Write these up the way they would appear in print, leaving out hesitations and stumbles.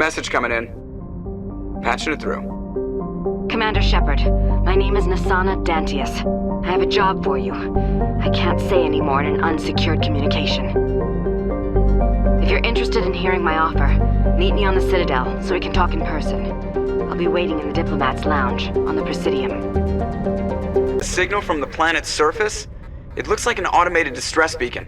Message coming in. Patching it through. Commander Shepard, my name is Nasana Dantius. I have a job for you. I can't say any more in an unsecured communication. If you're interested in hearing my offer, meet me on the Citadel so we can talk in person. I'll be waiting in the Diplomat's Lounge on the Presidium. A signal from the planet's surface? It looks like an automated distress beacon.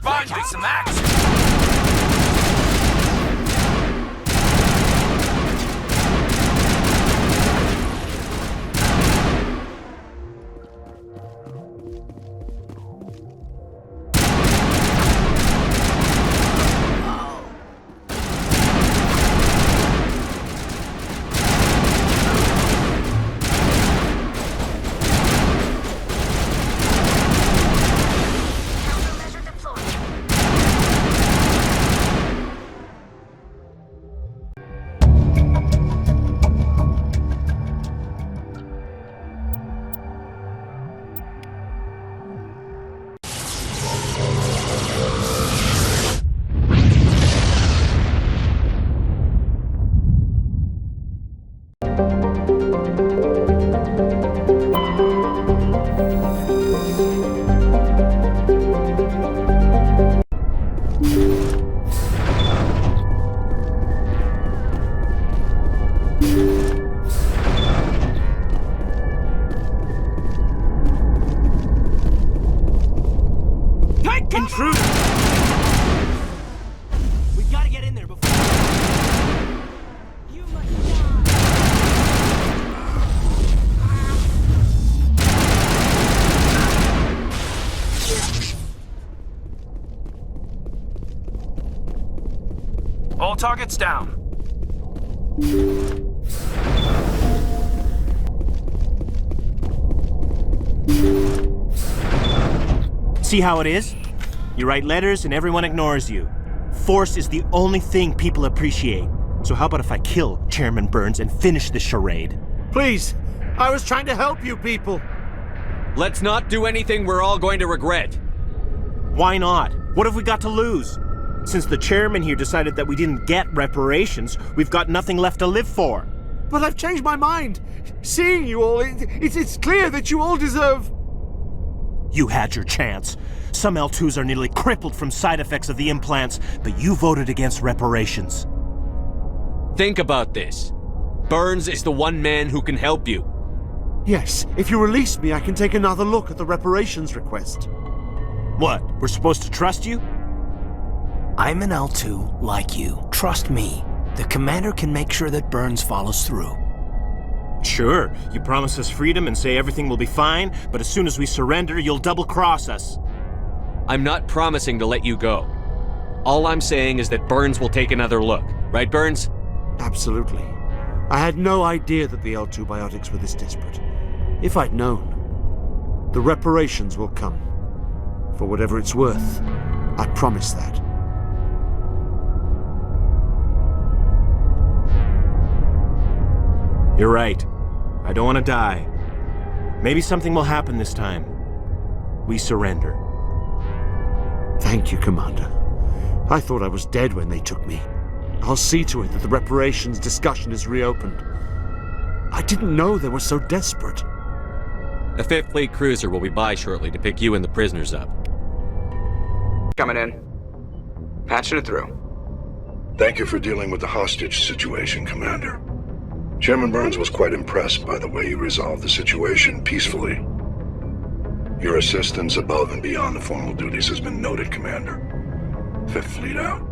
Finally, some action! Intruder! We've got to get in there before... You must die! All targets down. See how it is? You write letters and everyone ignores you. Force is the only thing people appreciate. So how about if I kill Chairman Burns and finish this charade? Please, I was trying to help you people. Let's not do anything we're all going to regret. Why not? What have we got to lose? Since the chairman here decided that we didn't get reparations, we've got nothing left to live for. But I've changed my mind. Seeing you all, it's clear that you all deserve... You had your chance. Some L2s are nearly crippled from side effects of the implants, but you voted against reparations. Think about this. Burns is the one man who can help you. Yes, if you release me, I can take another look at the reparations request. What, we're supposed to trust you? I'm an L2, like you. Trust me. The commander can make sure that Burns follows through. Sure, you promise us freedom and say everything will be fine, but as soon as we surrender, you'll double-cross us. I'm not promising to let you go. All I'm saying is that Burns will take another look. Right, Burns? Absolutely. I had no idea that the L2 biotics were this desperate. If I'd known, the reparations will come. For whatever it's worth, I promise that. You're right. I don't want to die. Maybe something will happen this time. We surrender. Thank you, Commander. I thought I was dead when they took me. I'll see to it that the reparations discussion is reopened. I didn't know they were so desperate. A 5th Fleet cruiser will be by shortly to pick you and the prisoners up. Coming in. Patching it through. Thank you for dealing with the hostage situation, Commander. Chairman Burns was quite impressed by the way you resolved the situation peacefully. Your assistance above and beyond the formal duties has been noted, Commander. 5th Fleet out.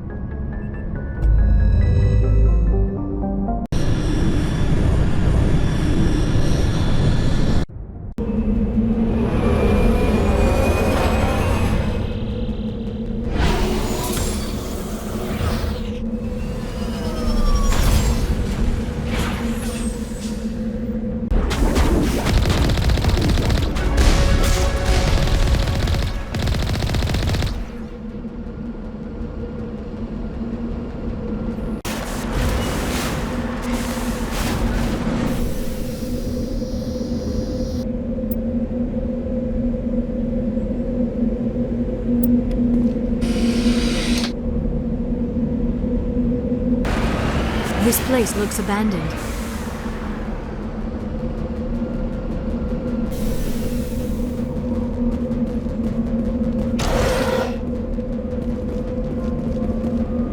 This place looks abandoned.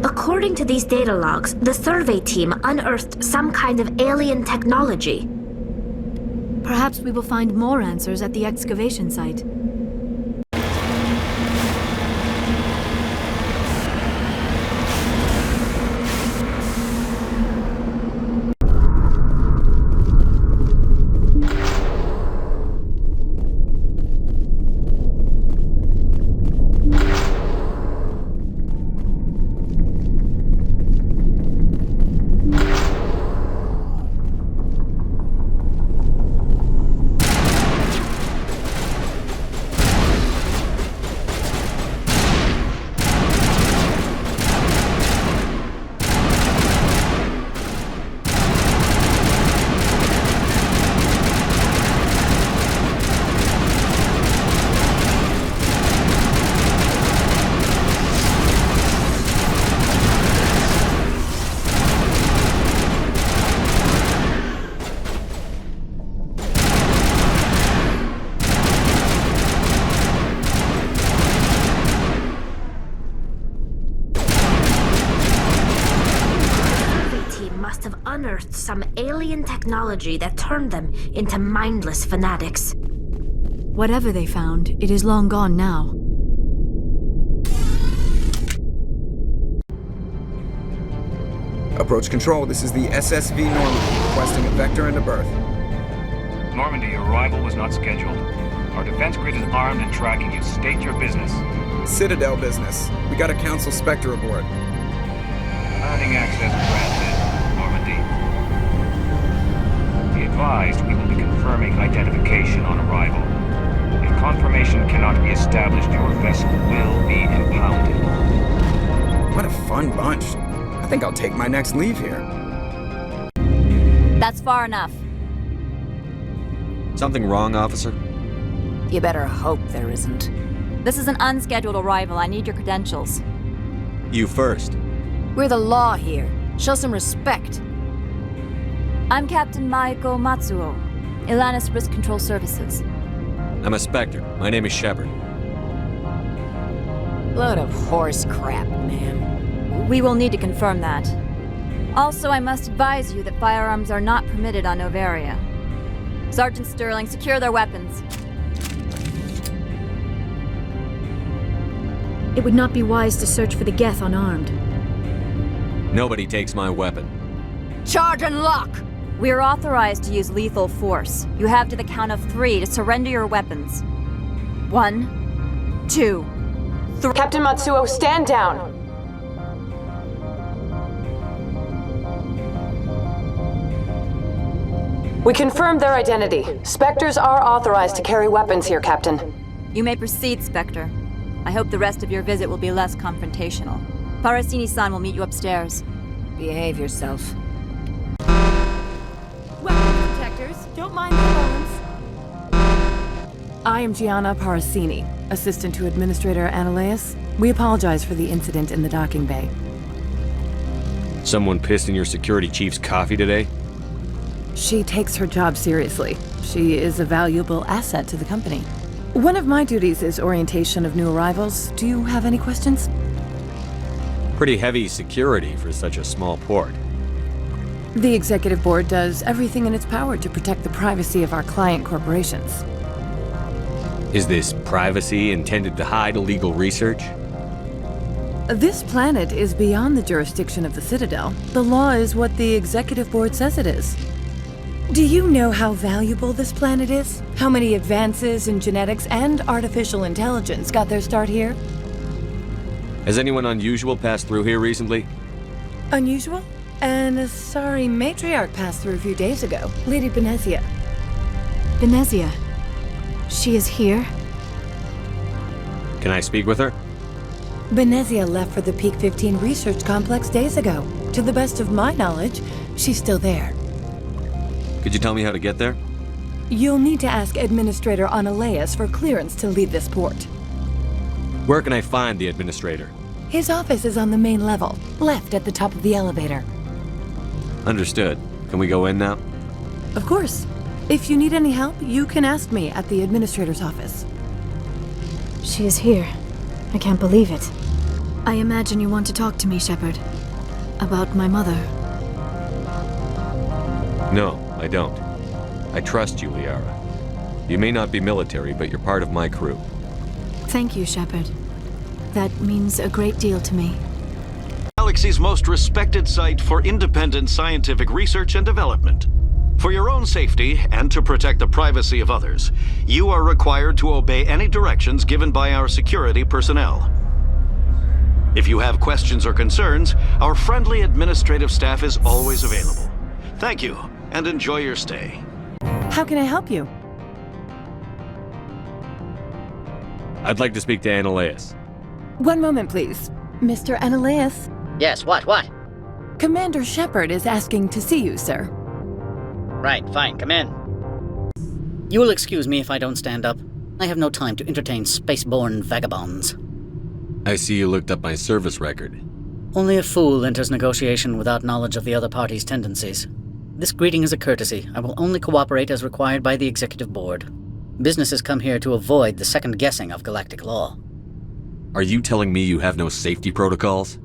According to these data logs, the survey team unearthed some kind of alien technology. Perhaps we will find more answers at the excavation site. Unearthed some alien technology that turned them into mindless fanatics. Whatever they found, it is long gone now. Approach control, this is the SSV Normandy, requesting a vector and a berth. Normandy, your arrival was not scheduled. Our defense grid is armed and tracking you. State your business. Citadel business. We got a Council Spectre aboard. Landing access granted, Normandy. Be advised, we will be confirming identification on arrival. If confirmation cannot be established, your vessel will be impounded. What a fun bunch. I think I'll take my next leave here. That's far enough. Something wrong, officer? You better hope there isn't. This is an unscheduled arrival. I need your credentials. You first. We're the law here. Show some respect. I'm Captain Maiko Matsuo, Ilanis Risk Control Services. I'm a Spectre. My name is Shepard. Load of horse crap, ma'am. We will need to confirm that. Also, I must advise you that firearms are not permitted on Novaria. Sergeant Sterling, secure their weapons. It would not be wise to search for the Geth unarmed. Nobody takes my weapon. Charge and lock! We are authorized to use lethal force. You have to the count of 3 to surrender your weapons. 1, 2, 3. Captain Matsuo, stand down! We confirmed their identity. Spectres are authorized to carry weapons here, Captain. You may proceed, Spectre. I hope the rest of your visit will be less confrontational. Parasini-san will meet you upstairs. Behave yourself. Weapons protectors, don't mind the phones. I am Gianna Parasini, assistant to Administrator Analeas. We apologize for the incident in the docking bay. Someone pissed in your security chief's coffee today? She takes her job seriously. She is a valuable asset to the company. One of my duties is orientation of new arrivals. Do you have any questions? Pretty heavy security for such a small port. The Executive Board does everything in its power to protect the privacy of our client corporations. Is this privacy intended to hide illegal research? This planet is beyond the jurisdiction of the Citadel. The law is what the Executive Board says it is. Do you know how valuable this planet is? How many advances in genetics and artificial intelligence got their start here? Has anyone unusual passed through here recently? Unusual? An Asari matriarch passed through a few days ago. Lady Benezia. Benezia? She is here? Can I speak with her? Benezia left for the Peak 15 research complex days ago. To the best of my knowledge, she's still there. Could you tell me how to get there? You'll need to ask Administrator Analeas for clearance to leave this port. Where can I find the Administrator? His office is on the main level, left at the top of the elevator. Understood. Can we go in now? Of course. If you need any help, you can ask me at the Administrator's office. She is here. I can't believe it. I imagine you want to talk to me, Shepard. About my mother. No, I don't. I trust you, Liara. You may not be military, but you're part of my crew. Thank you, Shepard. That means a great deal to me. Galaxy's most respected site for independent scientific research and development. For your own safety and to protect the privacy of others, you are required to obey any directions given by our security personnel. If you have questions or concerns, our friendly administrative staff is always available. Thank you, and enjoy your stay. How can I help you? I'd like to speak to Analeas. One moment, please. Mr. Analeas? Yes, what? Commander Shepard is asking to see you, sir. Right, fine, come in. You will excuse me if I don't stand up. I have no time to entertain spaceborne vagabonds. I see you looked up my service record. Only a fool enters negotiation without knowledge of the other party's tendencies. This greeting is a courtesy. I will only cooperate as required by the Executive Board. Businesses come here to avoid the second guessing of galactic law. Are you telling me you have no safety protocols?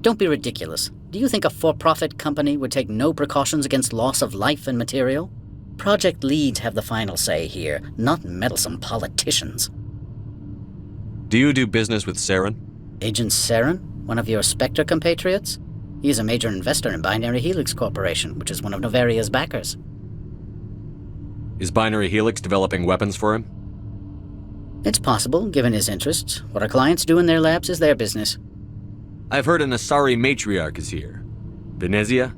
Don't be ridiculous. Do you think a for-profit company would take no precautions against loss of life and material? Project leads have the final say here, not meddlesome politicians. Do you do business with Saren? Agent Saren? One of your Spectre compatriots? He is a major investor in Binary Helix Corporation, which is one of Novaria's backers. Is Binary Helix developing weapons for him? It's possible, given his interests. What our clients do in their labs is their business. I've heard an Asari matriarch is here. Benezia?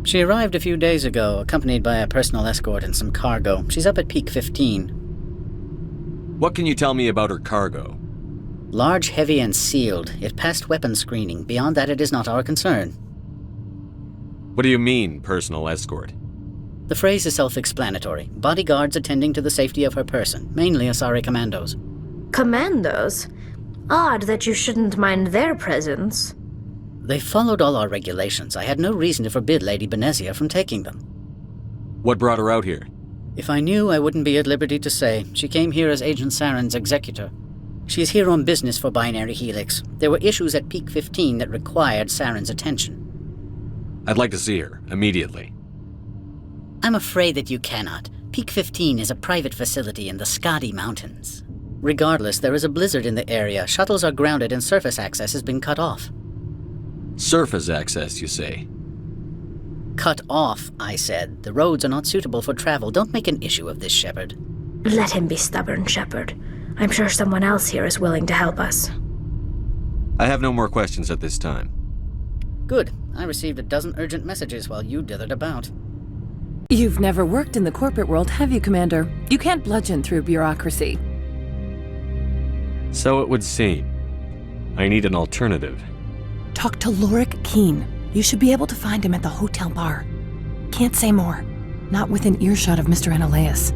She arrived a few days ago, accompanied by a personal escort and some cargo. She's up at Peak 15. What can you tell me about her cargo? Large, heavy, and sealed. It passed weapons screening. Beyond that, it is not our concern. What do you mean, personal escort? The phrase is self-explanatory. Bodyguards attending to the safety of her person, mainly Asari commandos. Commandos? Odd that you shouldn't mind their presence. They followed all our regulations. I had no reason to forbid Lady Benezia from taking them. What brought her out here? If I knew, I wouldn't be at liberty to say. She came here as Agent Saren's executor. She's here on business for Binary Helix. There were issues at Peak 15 that required Saren's attention. I'd like to see her, immediately. I'm afraid that you cannot. Peak 15 is a private facility in the Skadi Mountains. Regardless, there is a blizzard in the area. Shuttles are grounded and surface access has been cut off. Surface access, you say? Cut off, I said. The roads are not suitable for travel. Don't make an issue of this, Shepard. Let him be stubborn, Shepard. I'm sure someone else here is willing to help us. I have no more questions at this time. Good. I received a dozen urgent messages while you dithered about. You've never worked in the corporate world, have you, Commander? You can't bludgeon through bureaucracy. So it would seem. I need an alternative. Talk to Lorik Keen. You should be able to find him at the hotel bar. Can't say more. Not within earshot of Mr. Analaeus.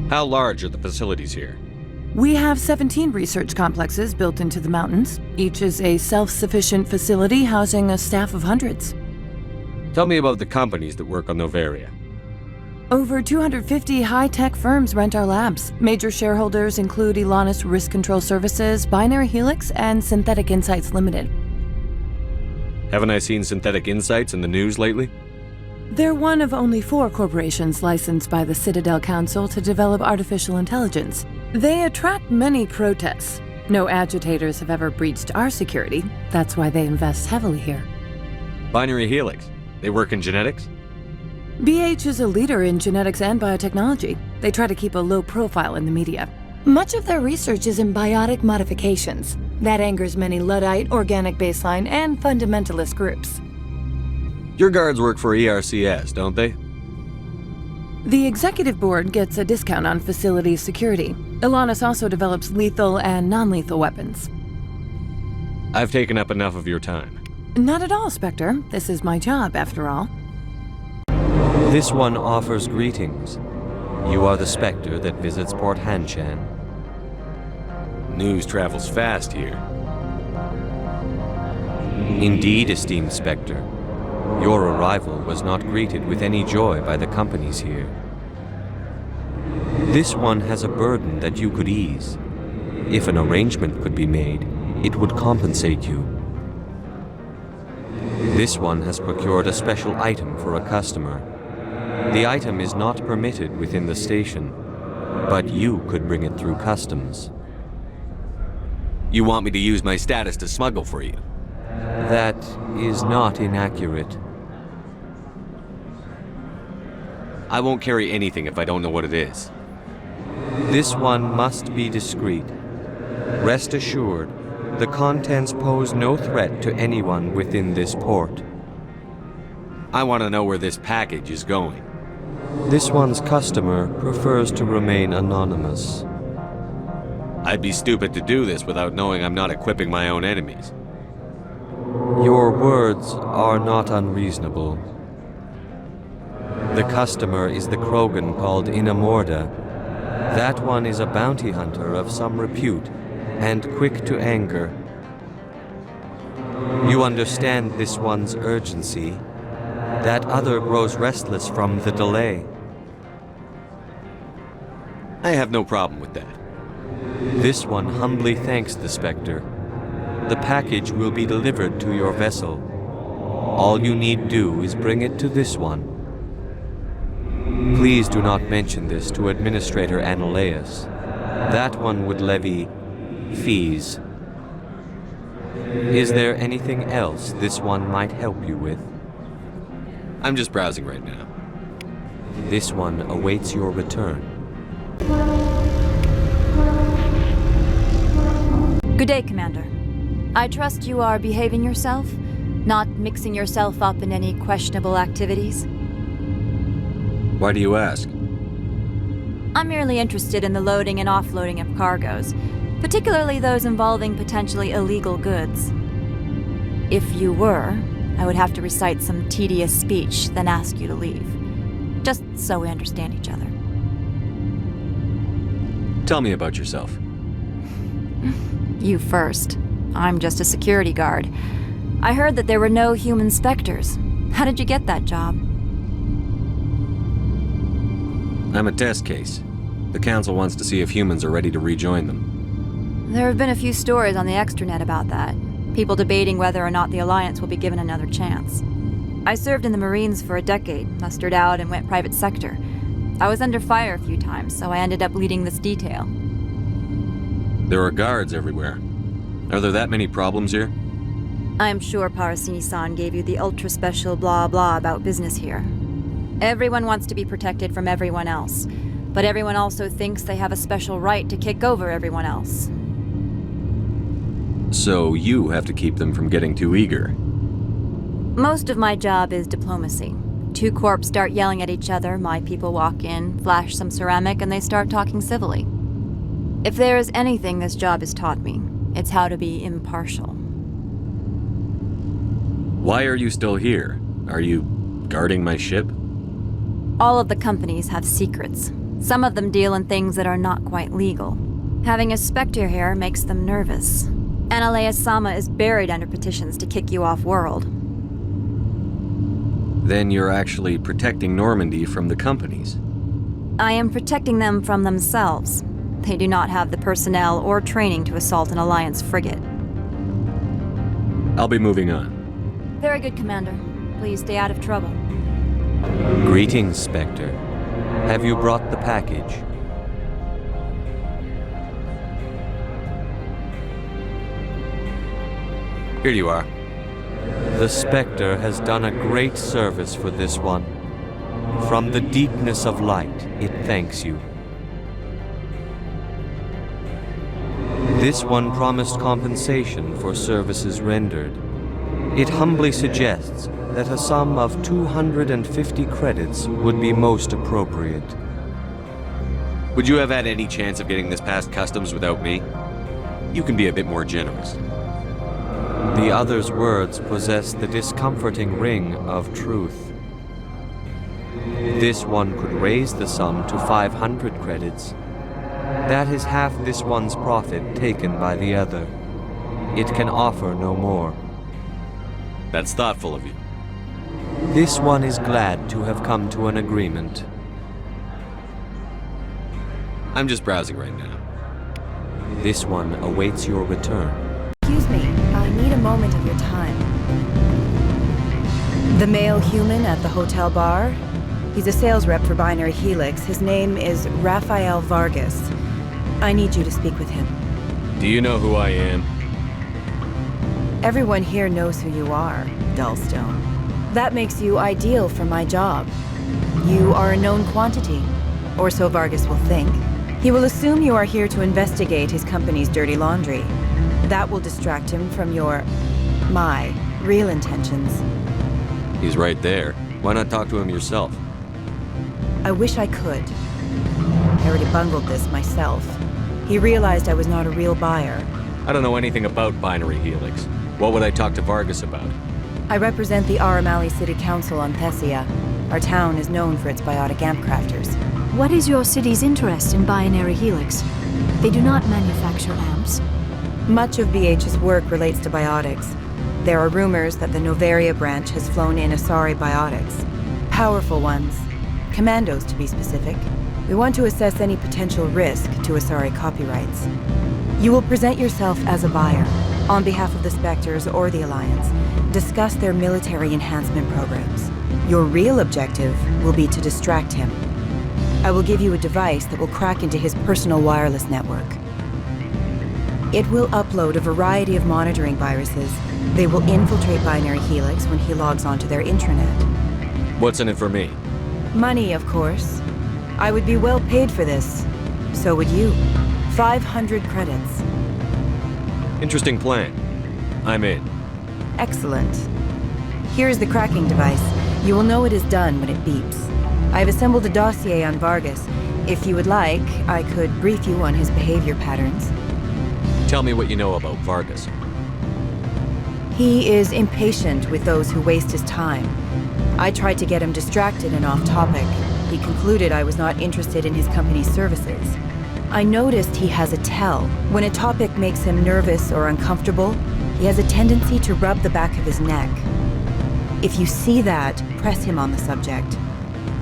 How large are the facilities here? We have 17 research complexes built into the mountains. Each is a self-sufficient facility housing a staff of hundreds. Tell me about the companies that work on Novaria. Over 250 high-tech firms rent our labs. Major shareholders include Elanus Risk Control Services, Binary Helix, and Synthetic Insights Limited. Haven't I seen Synthetic Insights in the news lately? They're one of only 4 corporations licensed by the Citadel Council to develop artificial intelligence. They attract many protests. No agitators have ever breached our security. That's why they invest heavily here. Binary Helix. They work in genetics? BH is a leader in genetics and biotechnology. They try to keep a low profile in the media. Much of their research is in biotic modifications. That angers many Luddite, organic baseline, and fundamentalist groups. Your guards work for ERCS, don't they? The executive board gets a discount on facility security. Elanus also develops lethal and non-lethal weapons. I've taken up enough of your time. Not at all, Spectre. This is my job, after all. This one offers greetings. You are the Spectre that visits Port Hanshan. News travels fast here. Indeed, esteemed Spectre. Your arrival was not greeted with any joy by the companies here. This one has a burden that you could ease. If an arrangement could be made, it would compensate you. This one has procured a special item for a customer. The item is not permitted within the station, but you could bring it through customs. You want me to use my status to smuggle for you? That is not inaccurate. I won't carry anything if I don't know what it is. This one must be discreet. Rest assured, the contents pose no threat to anyone within this port. I want to know where this package is going. This one's customer prefers to remain anonymous. I'd be stupid to do this without knowing I'm not equipping my own enemies. Your words are not unreasonable. The customer is the Krogan called Inamorda. That one is a bounty hunter of some repute, and quick to anger. You understand this one's urgency. That other grows restless from the delay. I have no problem with that. This one humbly thanks the Spectre. The package will be delivered to your vessel. All you need do is bring it to this one. Please do not mention this to Administrator Analaeus. That one would levy fees. Is there anything else this one might help you with? I'm just browsing right now. This one awaits your return. Good day, Commander. I trust you are behaving yourself, not mixing yourself up in any questionable activities. Why do you ask? I'm merely interested in the loading and offloading of cargoes, particularly those involving potentially illegal goods. If you were, I would have to recite some tedious speech, then ask you to leave. Just so we understand each other. Tell me about yourself. You first. I'm just a security guard. I heard that there were no human specters. How did you get that job? I'm a test case. The Council wants to see if humans are ready to rejoin them. There have been a few stories on the extranet about that. People debating whether or not the Alliance will be given another chance. I served in the Marines for a decade, mustered out and went private sector. I was under fire a few times, so I ended up leading this detail. There are guards everywhere. Are there that many problems here? I'm sure Parasini-san gave you the ultra-special blah-blah about business here. Everyone wants to be protected from everyone else, but everyone also thinks they have a special right to kick over everyone else. So you have to keep them from getting too eager. Most of my job is diplomacy. Two corps start yelling at each other, my people walk in, flash some ceramic, and they start talking civilly. If there is anything this job has taught me, it's how to be impartial. Why are you still here? Are you guarding my ship? All of the companies have secrets. Some of them deal in things that are not quite legal. Having a Spectre here makes them nervous. Analea-sama is buried under petitions to kick you off-world. Then you're actually protecting Normandy from the companies. I am protecting them from themselves. They do not have the personnel or training to assault an Alliance frigate. I'll be moving on. Very good, Commander. Please stay out of trouble. Greetings, Spectre. Have you brought the package? Here you are. The Spectre has done a great service for this one. From the deepness of light, it thanks you. This one promised compensation for services rendered. It humbly suggests that a sum of 250 credits would be most appropriate. Would you have had any chance of getting this past customs without me? You can be a bit more generous. The other's words possess the discomforting ring of truth. This one could raise the sum to 500 credits. That is half this one's profit taken by the other. It can offer no more. That's thoughtful of you. This one is glad to have come to an agreement. I'm just browsing right now. This one awaits your return. Excuse me, I need a moment of your time. The male human at the hotel bar? He's a sales rep for Binary Helix. His name is Rafael Vargas. I need you to speak with him. Do you know who I am? Everyone here knows who you are, Dullstone. That makes you ideal for my job. You are a known quantity, or so Vargas will think. He will assume you are here to investigate his company's dirty laundry. That will distract him from my real intentions. He's right there. Why not talk to him yourself? I wish I could. I already bungled this myself. He realized I was not a real buyer. I don't know anything about Binary Helix. What would I talk to Vargas about? I represent the Aramali City Council on Thessia. Our town is known for its biotic amp crafters. What is your city's interest in Binary Helix? They do not manufacture amps. Much of BH's work relates to biotics. There are rumors that the Novaria branch has flown in Asari biotics. Powerful ones. Commandos, to be specific. We want to assess any potential risk to Asari copyrights. You will present yourself as a buyer, on behalf of the Spectres or the Alliance. Discuss their military enhancement programs. Your real objective will be to distract him. I will give you a device that will crack into his personal wireless network. It will upload a variety of monitoring viruses. They will infiltrate Binary Helix when he logs onto their intranet. What's in it for me? Money, of course. I would be well paid for this. So would you. 500 credits. Interesting plan. I'm in. Excellent. Here's the cracking device. You will know it is done when it beeps. I've assembled a dossier on Vargas. If you would like, I could brief you on his behavior patterns. Tell me what you know about Vargas. He is impatient with those who waste his time. I tried to get him distracted and off topic. he concluded I was not interested in his company's services. I noticed he has a tell. When a topic makes him nervous or uncomfortable, he has a tendency to rub the back of his neck. If you see that, press him on the subject.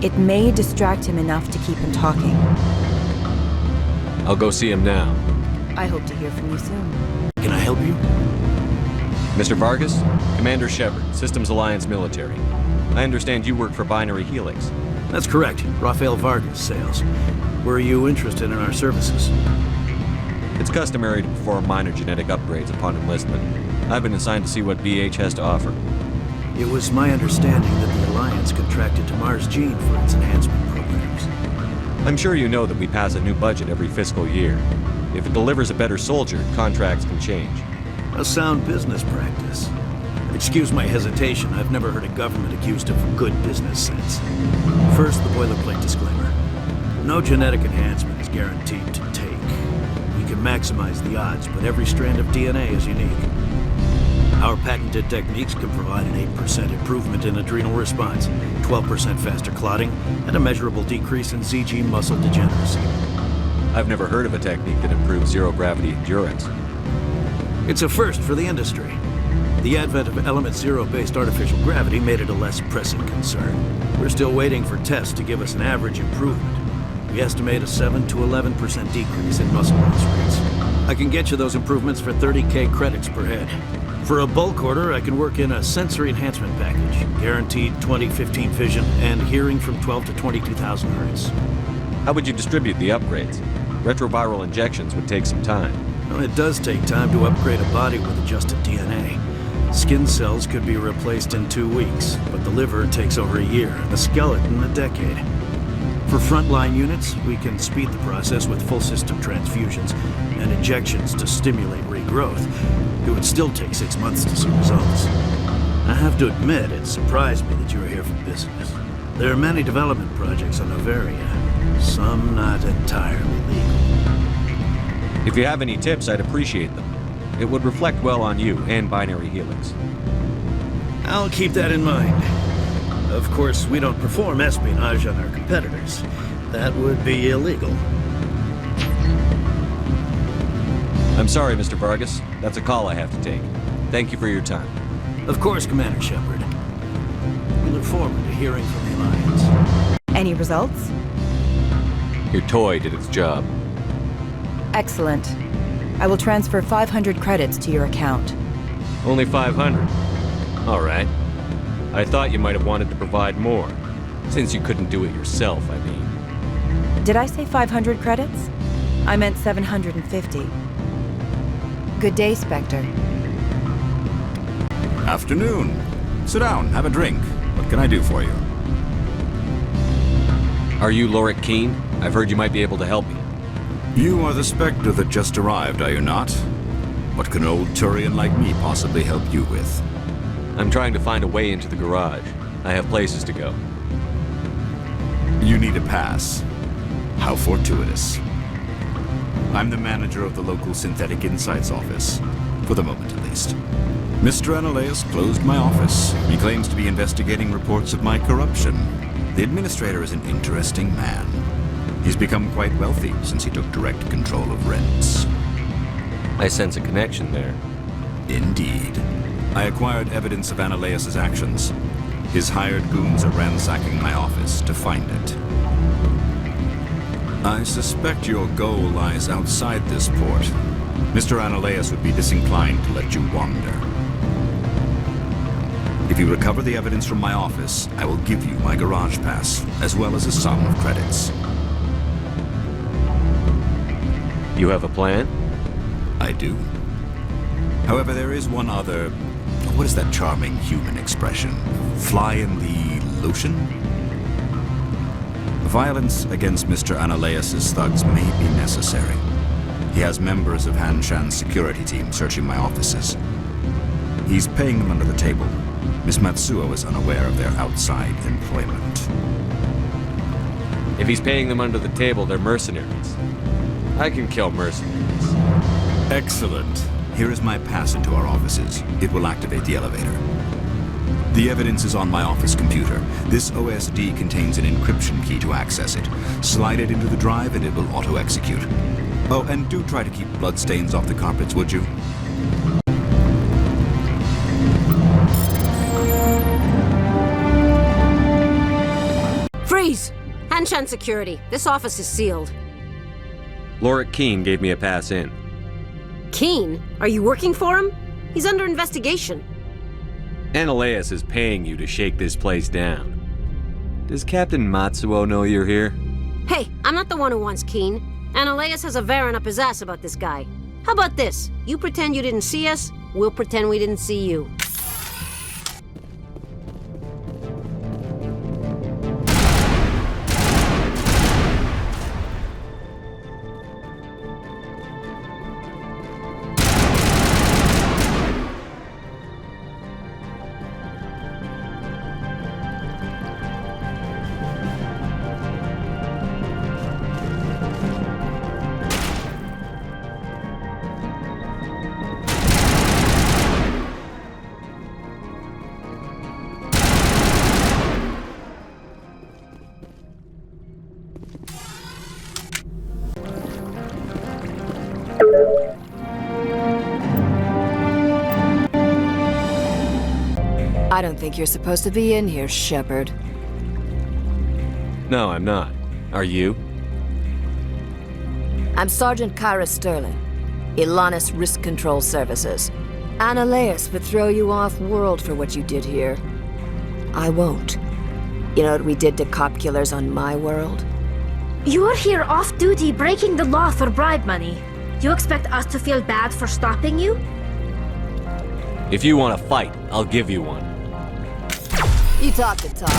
It may distract him enough to keep him talking. I'll go see him now. I hope to hear from you soon. Can I help you? Mr. Vargas, Commander Shepard, Systems Alliance Military. I understand you work for Binary Helix. That's correct. Rafael Vargas, sales. Were you interested in our services? It's customary to perform minor genetic upgrades upon enlistment. I've been assigned to see what BH has to offer. It was my understanding that the Alliance contracted to Mars Gene for its enhancement programs. I'm sure you know that we pass a new budget every fiscal year. If it delivers a better soldier, contracts can change. A sound business practice. Excuse my hesitation, I've never heard a government accused of good business sense. First, the boilerplate disclaimer. No genetic enhancement is guaranteed to take. We can maximize the odds, but every strand of DNA is unique. Our patented techniques can provide an 8% improvement in adrenal response, 12% faster clotting, and a measurable decrease in ZG muscle degeneracy. I've never heard of a technique that improves zero-gravity endurance. It's a first for the industry. The advent of element zero-based artificial gravity made it a less pressing concern. We're still waiting for tests to give us an average improvement. We estimate a 7 to 11% decrease in muscle loss rates. I can get you those improvements for 30K credits per head. For a bulk order, I can work in a sensory enhancement package, guaranteed 20/15 vision and hearing from 12 to 22,000 hertz. How would you distribute the upgrades? Retroviral injections would take some time. Well, it does take time to upgrade a body with adjusted DNA. Skin cells could be replaced in 2 weeks, but the liver takes over a year, and the skeleton a decade. For frontline units, we can speed the process with full system transfusions and injections to stimulate regrowth. It would still take 6 months to see results. I have to admit, it surprised me that you were here for business. There are many development projects on Novaria, some not entirely legal. If you have any tips, I'd appreciate them. It would reflect well on you and Binary Helix. I'll keep that in mind. Of course, we don't perform espionage on our competitors. That would be illegal. I'm sorry, Mr. Vargas. That's a call I have to take. Thank you for your time. Of course, Commander Shepard. We look forward to hearing from the Alliance. Any results? Your toy did its job. Excellent. I will transfer 500 credits to your account. Only 500? All right. I thought you might have wanted to provide more. Since you couldn't do it yourself, I mean. Did I say 500 credits? I meant 750. Good day, Spectre. Afternoon. Sit down, have a drink. What can I do for you? Are you Lorik Keene? I've heard you might be able to help me. You are the Spectre that just arrived, are you not? What can an old Turian like me possibly help you with? I'm trying to find a way into the garage. I have places to go. You need a pass. How fortuitous. I'm the manager of the local Synthetic Insights office. For the moment, at least. Mr. Analaeus closed my office. He claims to be investigating reports of my corruption. The administrator is an interesting man. He's become quite wealthy since he took direct control of rents. I sense a connection there. Indeed. I acquired evidence of Analaeus' actions. His hired goons are ransacking my office to find it. I suspect your goal lies outside this port. Mr. Analaeus would be disinclined to let you wander. If you recover the evidence from my office, I will give you my garage pass, as well as a sum of credits. You have a plan? I do. However, there is one other... What is that charming human expression? Fly in the lotion? Violence against Mr. Analaeus' thugs may be necessary. He has members of Han Shan's security team searching my offices. He's paying them under the table. Miss Matsuo is unaware of their outside employment. If he's paying them under the table, they're mercenaries. I can kill mercenaries. Excellent. Here is my pass into our offices. It will activate the elevator. The evidence is on my office computer. This OSD contains an encryption key to access it. Slide it into the drive and it will auto-execute. Oh, and do try to keep bloodstains off the carpets, would you? Freeze! Hanshan security. This office is sealed. Lorik Keene gave me a pass in. Keene? Are you working for him? He's under investigation. Analeus is paying you to shake this place down. Does Captain Matsuo know you're here? Hey, I'm not the one who wants Keene. Analeus has a Varen up his ass about this guy. How about this? You pretend you didn't see us, we'll pretend we didn't see you. I don't think you're supposed to be in here, Shepard. No, I'm not. Are you? I'm Sergeant Kyra Sterling, Ilanis Risk Control Services. Analeus would throw you off-world for what you did here. I won't. You know what we did to cop killers on my world? You're here off-duty breaking the law for bribe money. You expect us to feel bad for stopping you? If you want to fight, I'll give you one. You talk the talk.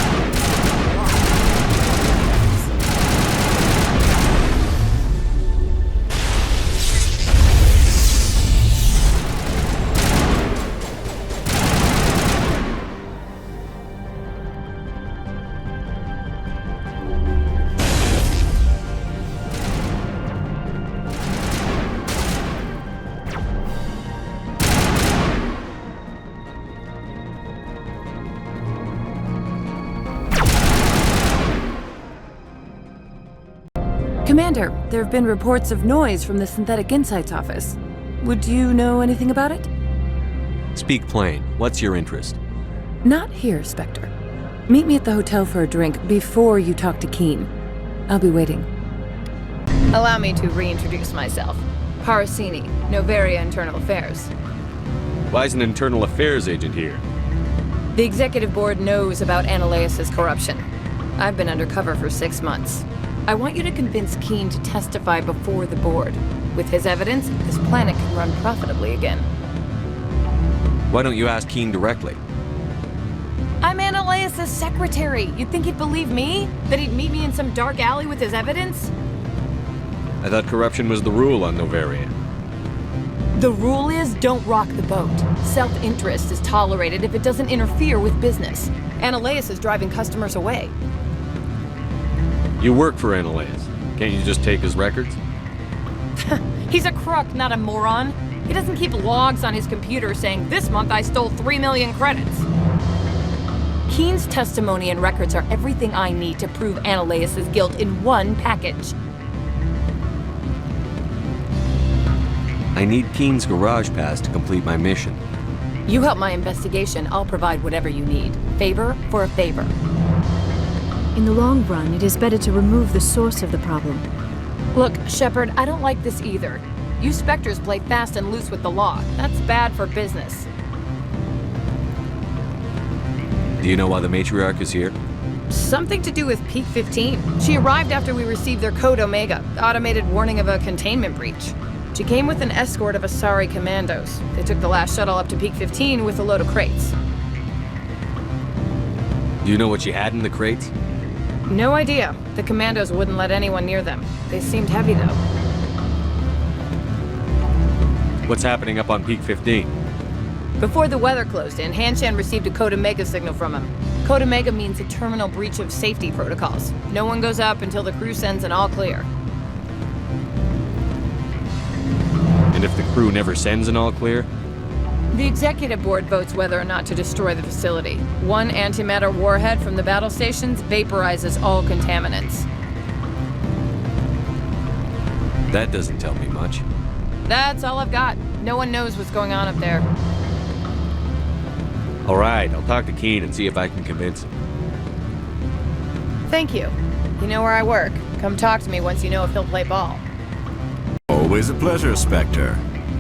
Commander, there have been reports of noise from the Synthetic Insights office. Would you know anything about it? Speak plain. What's your interest? Not here, Spectre. Meet me at the hotel for a drink before you talk to Keene. I'll be waiting. Allow me to reintroduce myself. Parasini, Novaria Internal Affairs. Why is an internal affairs agent here? The Executive Board knows about Analeus' corruption. I've been undercover for 6 months. I want you to convince Keene to testify before the board. With his evidence, this planet can run profitably again. Why don't you ask Keene directly? I'm Analeus' secretary. You'd think he'd believe me? That he'd meet me in some dark alley with his evidence? I thought corruption was the rule on Novaria. The rule is don't rock the boat. Self-interest is tolerated if it doesn't interfere with business. Analeus is driving customers away. You work for Analeus. Can't you just take his records? He's a crook, not a moron. He doesn't keep logs on his computer saying, this month I stole 3 million credits. Keene's testimony and records are everything I need to prove Analeus' guilt in one package. I need Keene's garage pass to complete my mission. You help my investigation, I'll provide whatever you need. Favor for a favor. In the long run, it is better to remove the source of the problem. Look, Shepard, I don't like this either. You Spectres play fast and loose with the law. That's bad for business. Do you know why the matriarch is here? Something to do with Peak 15. She arrived after we received their Code Omega, automated warning of a containment breach. She came with an escort of Asari commandos. They took the last shuttle up to Peak 15 with a load of crates. Do you know what she had in the crates? No idea. The commandos wouldn't let anyone near them. They seemed heavy, though. What's happening up on Peak 15? Before the weather closed in, Hanshan received a Code Omega signal from him. Code Omega means a terminal breach of safety protocols. No one goes up until the crew sends an all clear. And if the crew never sends an all clear? The executive board votes whether or not to destroy the facility. One antimatter warhead from the battle stations vaporizes all contaminants. That doesn't tell me much. That's all I've got. No one knows what's going on up there. All right, I'll talk to Keen and see if I can convince him. Thank you. You know where I work. Come talk to me once you know if he'll play ball. Always a pleasure, Spectre.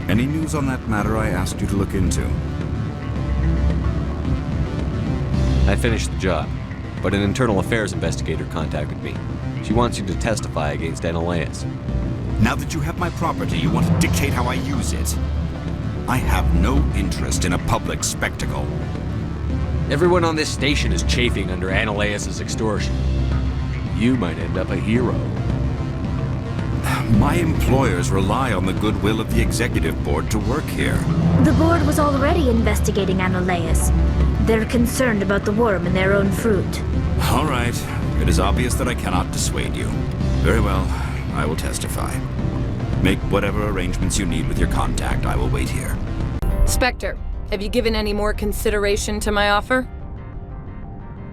Any news on that matter I asked you to look into? I finished the job, but an internal affairs investigator contacted me. She wants you to testify against Analeus. Now that you have my property, you want to dictate how I use it. I have no interest in a public spectacle. Everyone on this station is chafing under Analeus' extortion. You might end up a hero. My employers rely on the goodwill of the executive board to work here. The board was already investigating Analeus. They're concerned about the worm in their own fruit. All right. It is obvious that I cannot dissuade you. Very well. I will testify. Make whatever arrangements you need with your contact. I will wait here. Spectre, have you given any more consideration to my offer?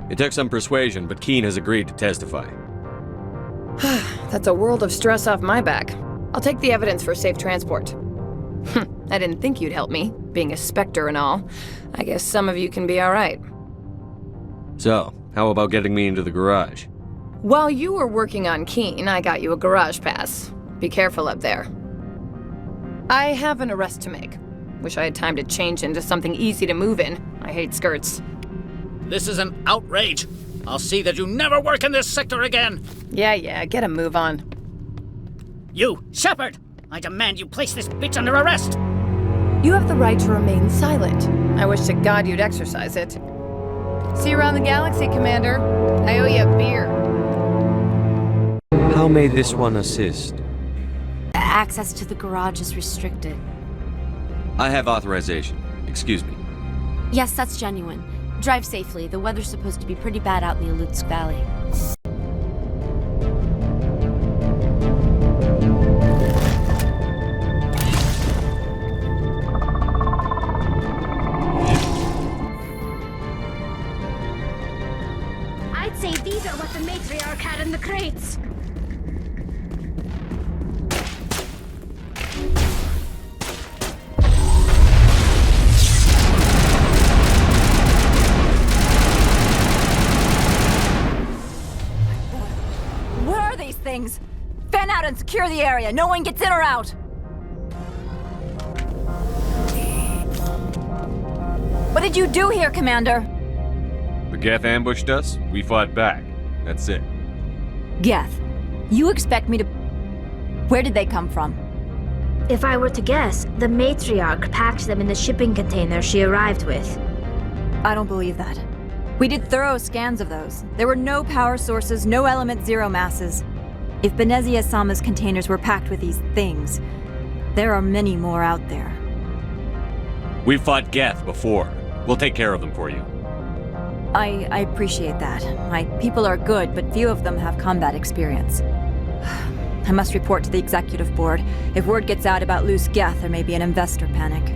It took some persuasion, but Keen has agreed to testify. That's a world of stress off my back. I'll take the evidence for safe transport. I didn't think you'd help me, being a Spectre and all. I guess some of you can be alright. So, how about getting me into the garage? While you were working on Keen, I got you a garage pass. Be careful up there. I have an arrest to make. Wish I had time to change into something easy to move in. I hate skirts. This is an outrage. I'll see that you never work in this sector again. Yeah, get a move on. You, Shepard! I demand you place this bitch under arrest! You have the right to remain silent. I wish to God you'd exercise it. See you around the galaxy, Commander. I owe you a beer. How may this one assist? Access to the garage is restricted. I have authorization. Excuse me. Yes, that's genuine. Drive safely. The weather's supposed to be pretty bad out in the Alutsk Valley. I'd say these are what the matriarch had in the crates. Things. Fan out and secure the area. No one gets in or out. What did you do here, Commander? The Geth ambushed us. We fought back. That's it. Geth, you expect me to... Where did they come from? If I were to guess, the matriarch packed them in the shipping container she arrived with. I don't believe that. We did thorough scans of those. There were no power sources, no element zero masses. If Benezia-sama's containers were packed with these things, there are many more out there. We've fought Geth before. We'll take care of them for you. I appreciate that. My people are good, but few of them have combat experience. I must report to the executive board. If word gets out about loose Geth, there may be an investor panic.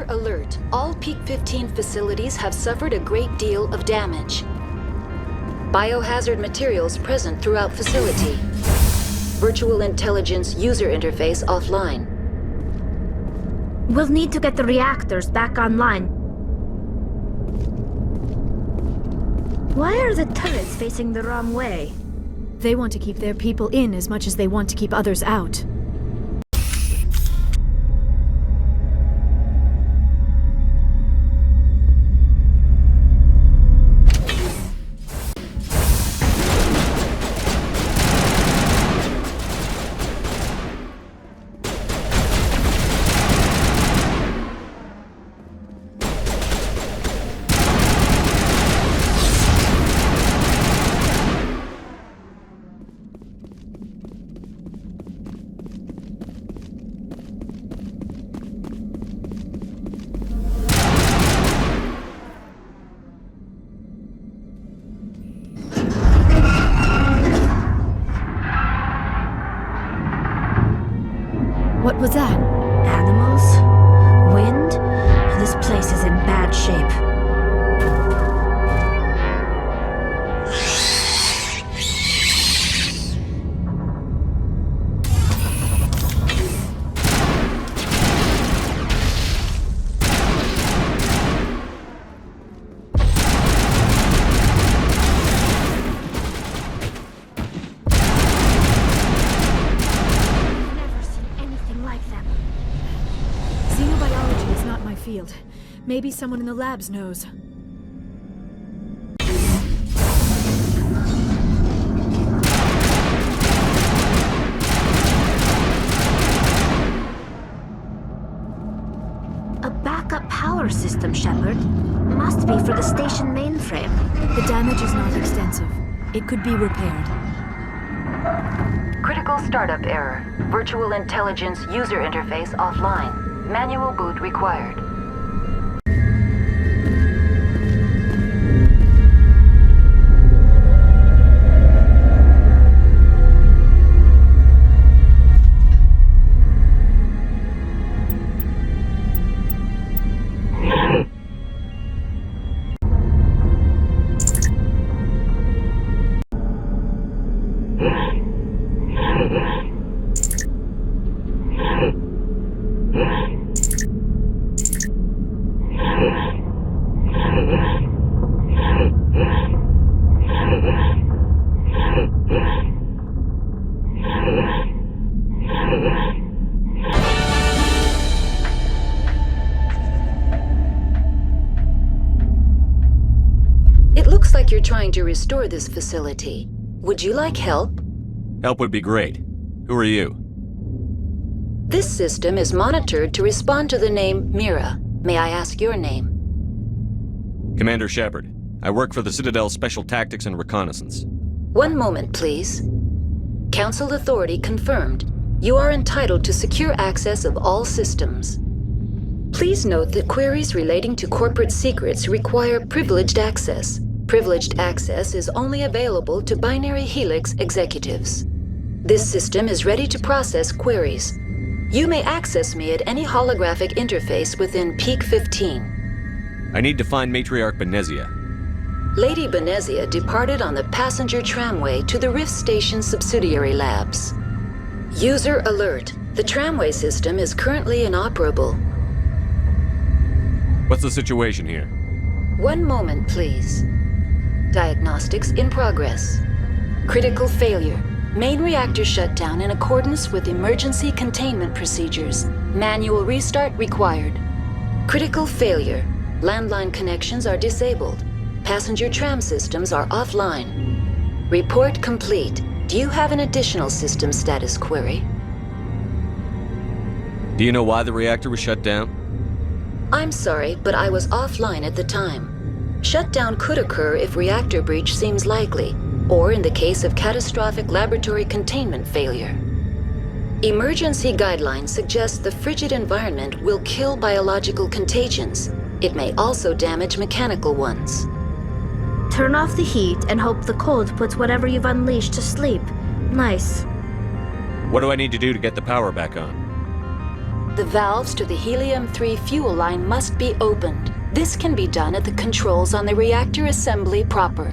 User alert. All Peak 15 facilities have suffered a great deal of damage. Biohazard materials present throughout facility. Virtual intelligence user interface offline. We'll need to get the reactors back online. Why are the turrets facing the wrong way? They want to keep their people in as much as they want to keep others out. What was that? Animals? Wind? This place is in bad shape. Maybe someone in the labs knows. A backup power system, Shepard. Must be for the station mainframe. The damage is not extensive. It could be repaired. Critical startup error. Virtual intelligence user interface offline. Manual boot required. You're trying to restore this facility. Would you like help? Help would be great. Who are you? This system is monitored to respond to the name Mira. May I ask your name? Commander Shepard. I work for the Citadel Special Tactics and Reconnaissance. One moment, please. Council authority confirmed. You are entitled to secure access of all systems. Please note that queries relating to corporate secrets require privileged access. Privileged access is only available to Binary Helix executives. This system is ready to process queries. You may access me at any holographic interface within Peak 15. I need to find Matriarch Benezia. Lady Benezia departed on the passenger tramway to the Rift Station subsidiary labs. User alert. The tramway system is currently inoperable. What's the situation here? One moment, please. Diagnostics in progress. Critical failure. Main reactor shut down in accordance with emergency containment procedures. Manual restart required. Critical failure. Landline connections are disabled. Passenger tram systems are offline. Report complete. Do you have an additional system status query? Do you know why the reactor was shut down? I'm sorry, but I was offline at the time. Shutdown could occur if reactor breach seems likely, or in the case of catastrophic laboratory containment failure. Emergency guidelines suggest the frigid environment will kill biological contagions. It may also damage mechanical ones. Turn off the heat and hope the cold puts whatever you've unleashed to sleep. Nice. What do I need to do to get the power back on? The valves to the helium-3 fuel line must be opened. This can be done at the controls on the reactor assembly proper.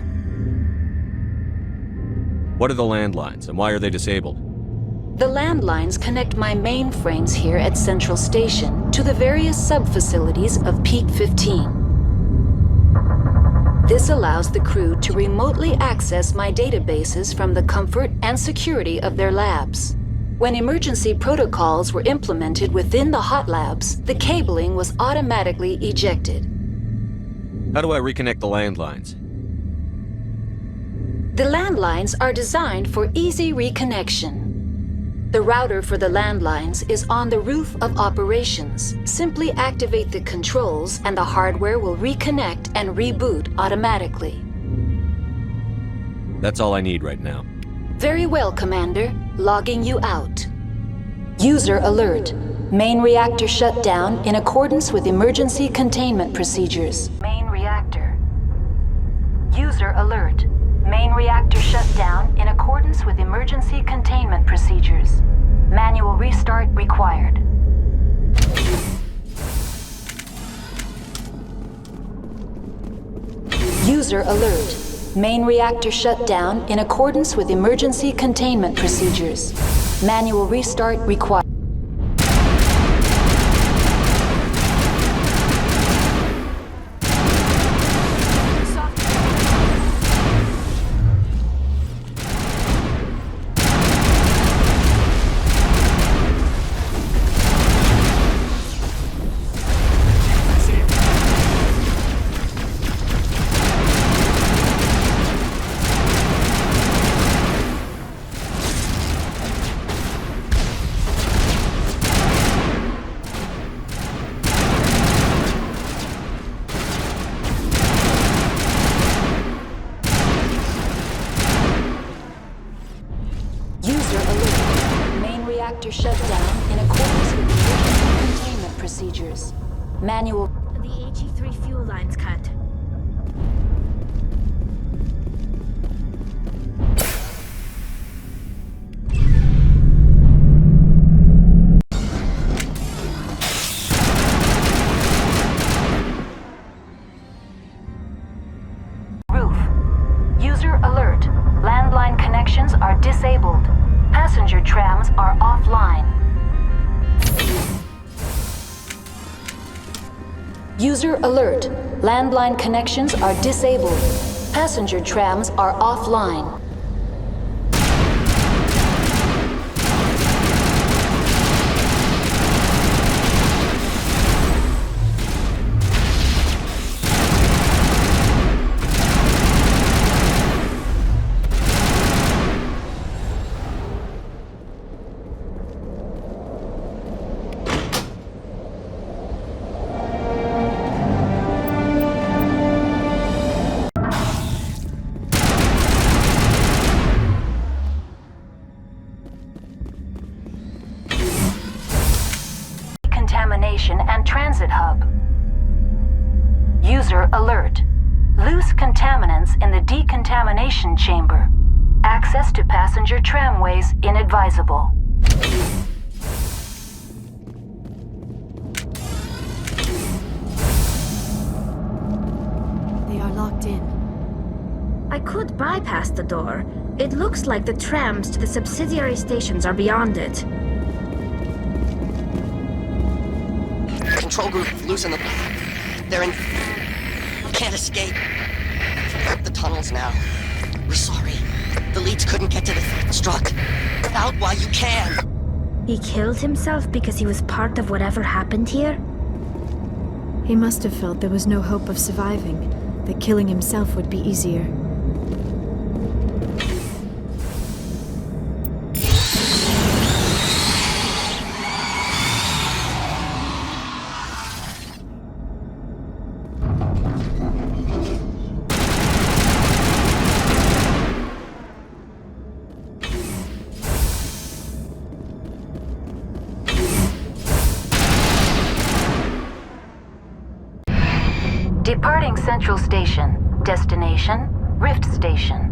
What are the landlines, and why are they disabled? The landlines connect my mainframes here at Central Station to the various sub-facilities of Peak 15. This allows the crew to remotely access my databases from the comfort and security of their labs. When emergency protocols were implemented within the hot labs, the cabling was automatically ejected. How do I reconnect the landlines? The landlines are designed for easy reconnection. The router for the landlines is on the roof of operations. Simply activate the controls and the hardware will reconnect and reboot automatically. That's all I need right now. Very well, Commander. Logging you out. User alert. Main reactor shut down in accordance with emergency containment procedures. Main reactor. User alert. Main reactor shut down in accordance with emergency containment procedures. Manual restart required. User alert. Main reactor shut down in accordance with emergency containment procedures. Manual restart required. Shut down in accordance with emergency containment procedures. Manual. The HE3 fuel line's cut. Roof. User alert. Landline connections are disabled. Passenger trams are offline. User alert. Landline connections are disabled. Passenger trams are offline. And transit hub. User alert. Loose contaminants in the decontamination chamber. Access to passenger tramways inadvisable. They are locked in. I could bypass the door. It looks like the trams to the subsidiary stations are beyond it. Control group, loosen them. They're in... Can't escape. The tunnels now. We're sorry. The leads couldn't get to the struck. Out while you can. He killed himself because he was part of whatever happened here? He must have felt there was no hope of surviving, that killing himself would be easier. Departing Central Station. Destination, Rift Station.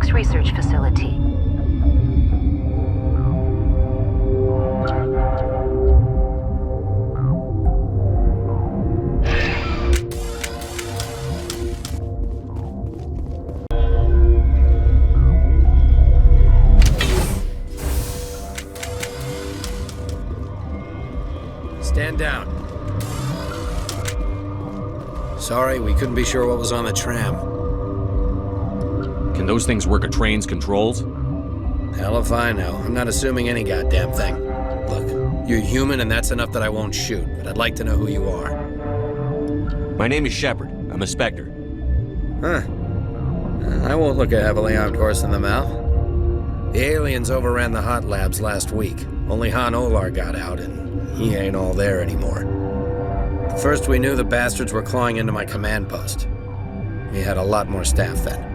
Complex research facility. Stand down. Sorry, we couldn't be sure what was on the tram. Can those things work a train's controls? Hell if I know. I'm not assuming any goddamn thing. Look, you're human and that's enough that I won't shoot, but I'd like to know who you are. My name is Shepard. I'm a Spectre. Huh. I won't look a heavily armed horse in the mouth. The aliens overran the hot labs last week. Only Han Olar got out, and he ain't all there anymore. First we knew the bastards were clawing into my command post. We had a lot more staff then.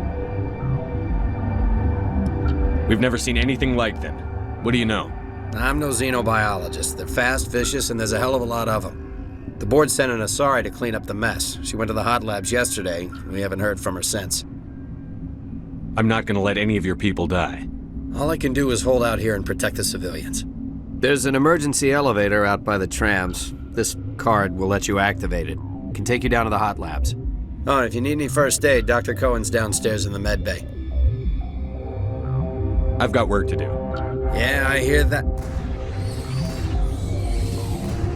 We've never seen anything like them. What do you know? I'm no xenobiologist. They're fast, vicious, and there's a hell of a lot of them. The board sent an Asari to clean up the mess. She went to the hot labs yesterday. We haven't heard from her since. I'm not gonna let any of your people die. All I can do is hold out here and protect the civilians. There's an emergency elevator out by the trams. This card will let you activate it. It can take you down to the hot labs. Oh, and if you need any first aid, Dr. Cohen's downstairs in the med bay. I've got work to do. Yeah, I hear that.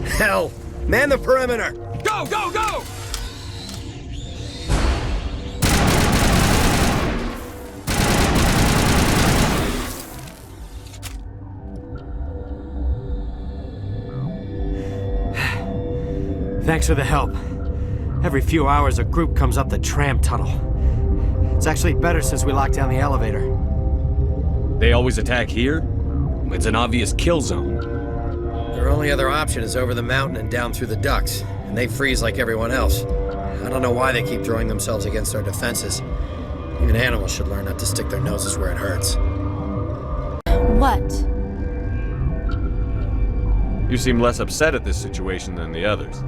Hell! Man the perimeter! Go, go, go! Thanks for the help. Every few hours, a group comes up the tram tunnel. It's actually better since we locked down the elevator. They always attack here? It's an obvious kill zone. Their only other option is over the mountain and down through the ducts, and they freeze like everyone else. I don't know why they keep throwing themselves against our defenses. Even animals should learn not to stick their noses where it hurts. What? You seem less upset at this situation than the others.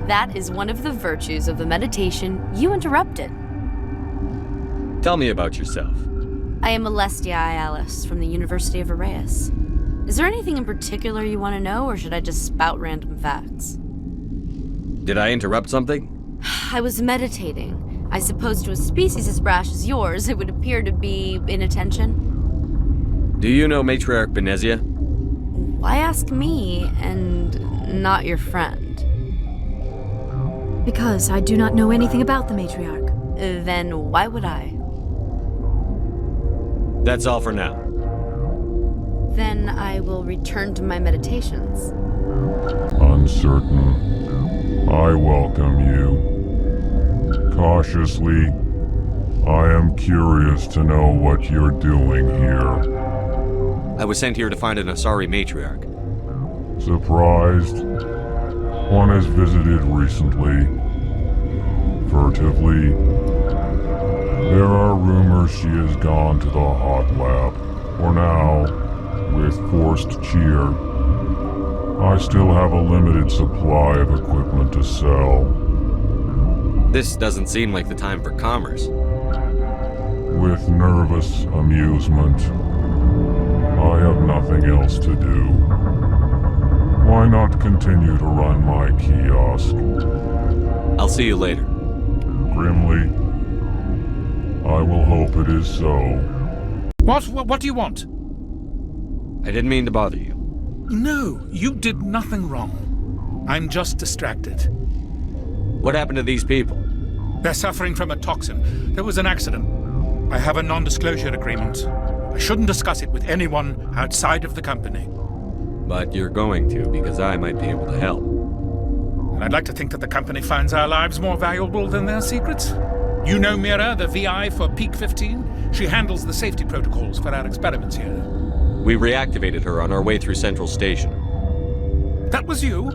That is one of the virtues of the meditation you interrupted. Tell me about yourself. I am Alestia Ialis from the University of Arraeus. Is there anything in particular you want to know, or should I just spout random facts? Did I interrupt something? I was meditating. I suppose to a species as brash as yours, it would appear to be inattention. Do you know Matriarch Benezia? Why ask me, and not your friend? Because I do not know anything about the Matriarch. Then why would I? That's all for now. Then I will return to my meditations. Uncertain. I welcome you. Cautiously, I am curious to know what you're doing here. I was sent here to find an Asari Matriarch. Surprised? One has visited recently. Furtively. There are rumors she has gone to the hot lab. For now, with forced cheer. I still have a limited supply of equipment to sell. This doesn't seem like the time for commerce. With nervous amusement. I have nothing else to do. Why not continue to run my kiosk? I'll see you later. Grimly. I will hope it is so. What do you want? I didn't mean to bother you. No, you did nothing wrong. I'm just distracted. What happened to these people? They're suffering from a toxin. There was an accident. I have a non-disclosure agreement. I shouldn't discuss it with anyone outside of the company. But you're going to, because I might be able to help. And I'd like to think that the company finds our lives more valuable than their secrets. You know Mira, the VI for Peak 15? She handles the safety protocols for our experiments here. We reactivated her on our way through Central Station. That was you?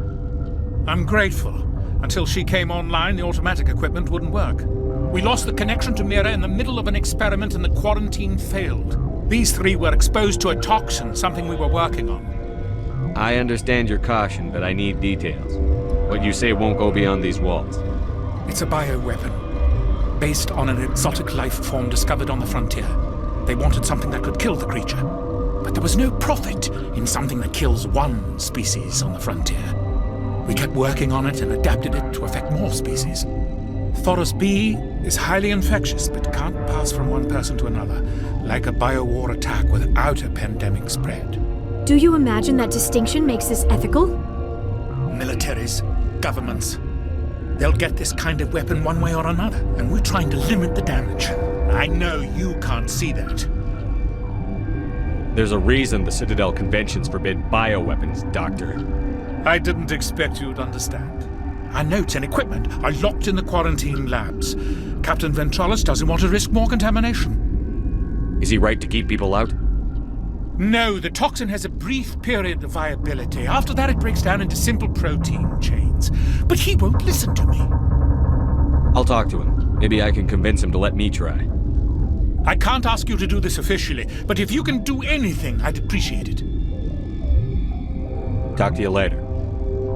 I'm grateful. Until she came online, the automatic equipment wouldn't work. We lost the connection to Mira in the middle of an experiment and the quarantine failed. These three were exposed to a toxin, something we were working on. I understand your caution, but I need details. What you say won't go beyond these walls. It's a bioweapon. based on an exotic life form discovered on the frontier. They wanted something that could kill the creature. But there was no profit in something that kills one species on the frontier. We kept working on it and adapted it to affect more species. Thoros B is highly infectious, but can't pass from one person to another, like a BioWare attack without a pandemic spread. Do you imagine that distinction makes this ethical? Militaries, governments, they'll get this kind of weapon one way or another, and we're trying to limit the damage. I know you can't see that. There's a reason the Citadel conventions forbid bioweapons, Doctor. I didn't expect you'd understand. Our notes and equipment are locked in the quarantine labs. Captain Ventralis doesn't want to risk more contamination. Is he right to keep people out? No, the toxin has a brief period of viability. After that, it breaks down into simple protein chains. But he won't listen to me. I'll talk to him. Maybe I can convince him to let me try. I can't ask you to do this officially, but if you can do anything, I'd appreciate it. Talk to you later.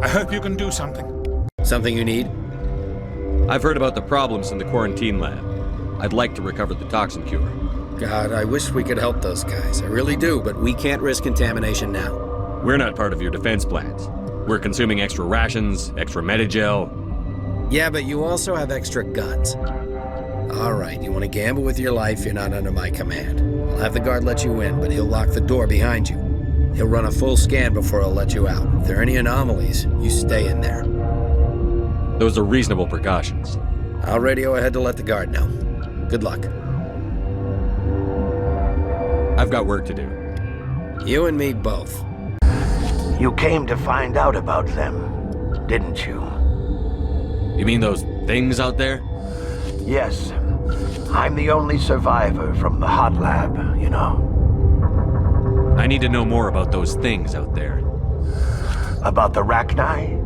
I hope you can do something. Something you need? I've heard about the problems in the quarantine lab. I'd like to recover the toxin cure. God, I wish we could help those guys. I really do, but we can't risk contamination now. We're not part of your defense plans. We're consuming extra rations, extra Medigel. Yeah, but you also have extra guns. All right, you want to gamble with your life, you're not under my command. I'll have the guard let you in, but he'll lock the door behind you. He'll run a full scan before he'll let you out. If there are any anomalies, you stay in there. Those are reasonable precautions. I'll radio ahead to let the guard know. Good luck. I've got work to do. You and me both. You came to find out about them, didn't you? You mean those things out there? Yes. I'm the only survivor from the hot lab, you know. I need to know more about those things out there. About the Rachni?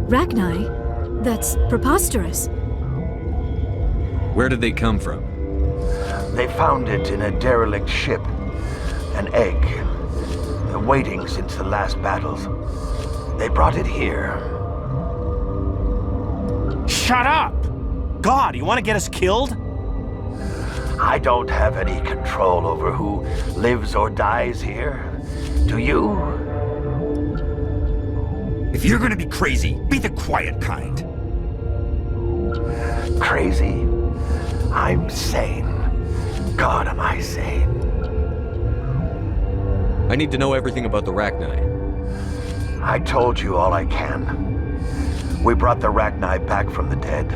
Rachni? That's preposterous. Where did they come from? They found it in a derelict ship. An egg. Waiting since the last battles. They brought it here. Shut up! God, you want to get us killed? I don't have any control over who lives or dies here. Do you? If you're gonna be crazy, be the quiet kind. Crazy? I'm sane. God, am I sane. I need to know everything about the Rachni. I told you all I can. We brought the Rachni back from the dead.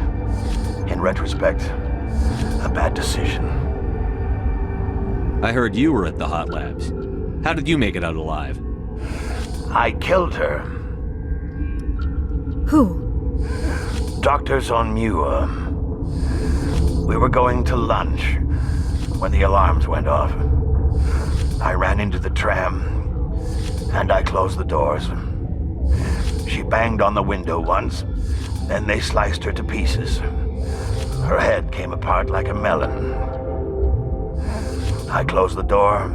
In retrospect, a bad decision. I heard you were at the hot labs. How did you make it out alive? I killed her. Who? Doctors on Muir. We were going to lunch when the alarms went off. I ran into the tram, and I closed the doors. She banged on the window once, then they sliced her to pieces. Her head came apart like a melon. I closed the door.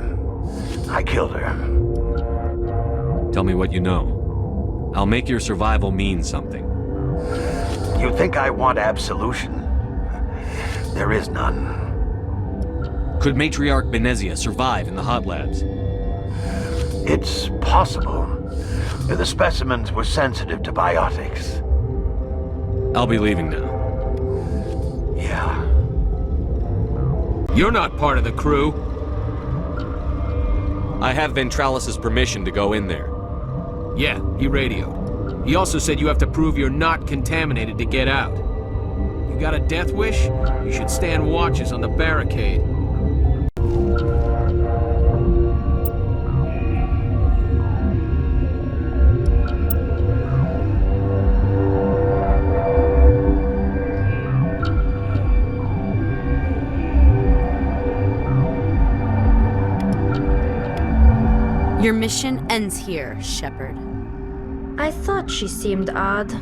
I killed her. Tell me what you know. I'll make your survival mean something. You think I want absolution? There is none. Could Matriarch Benezia survive in the hot labs? It's possible. The specimens were sensitive to biotics. I'll be leaving now. Yeah. You're not part of the crew. I have Ventralis' permission to go in there. Yeah, he radioed. He also said you have to prove you're not contaminated to get out. You got a death wish? You should stand watches on the barricade. Your mission ends here, Shepard. I thought she seemed odd.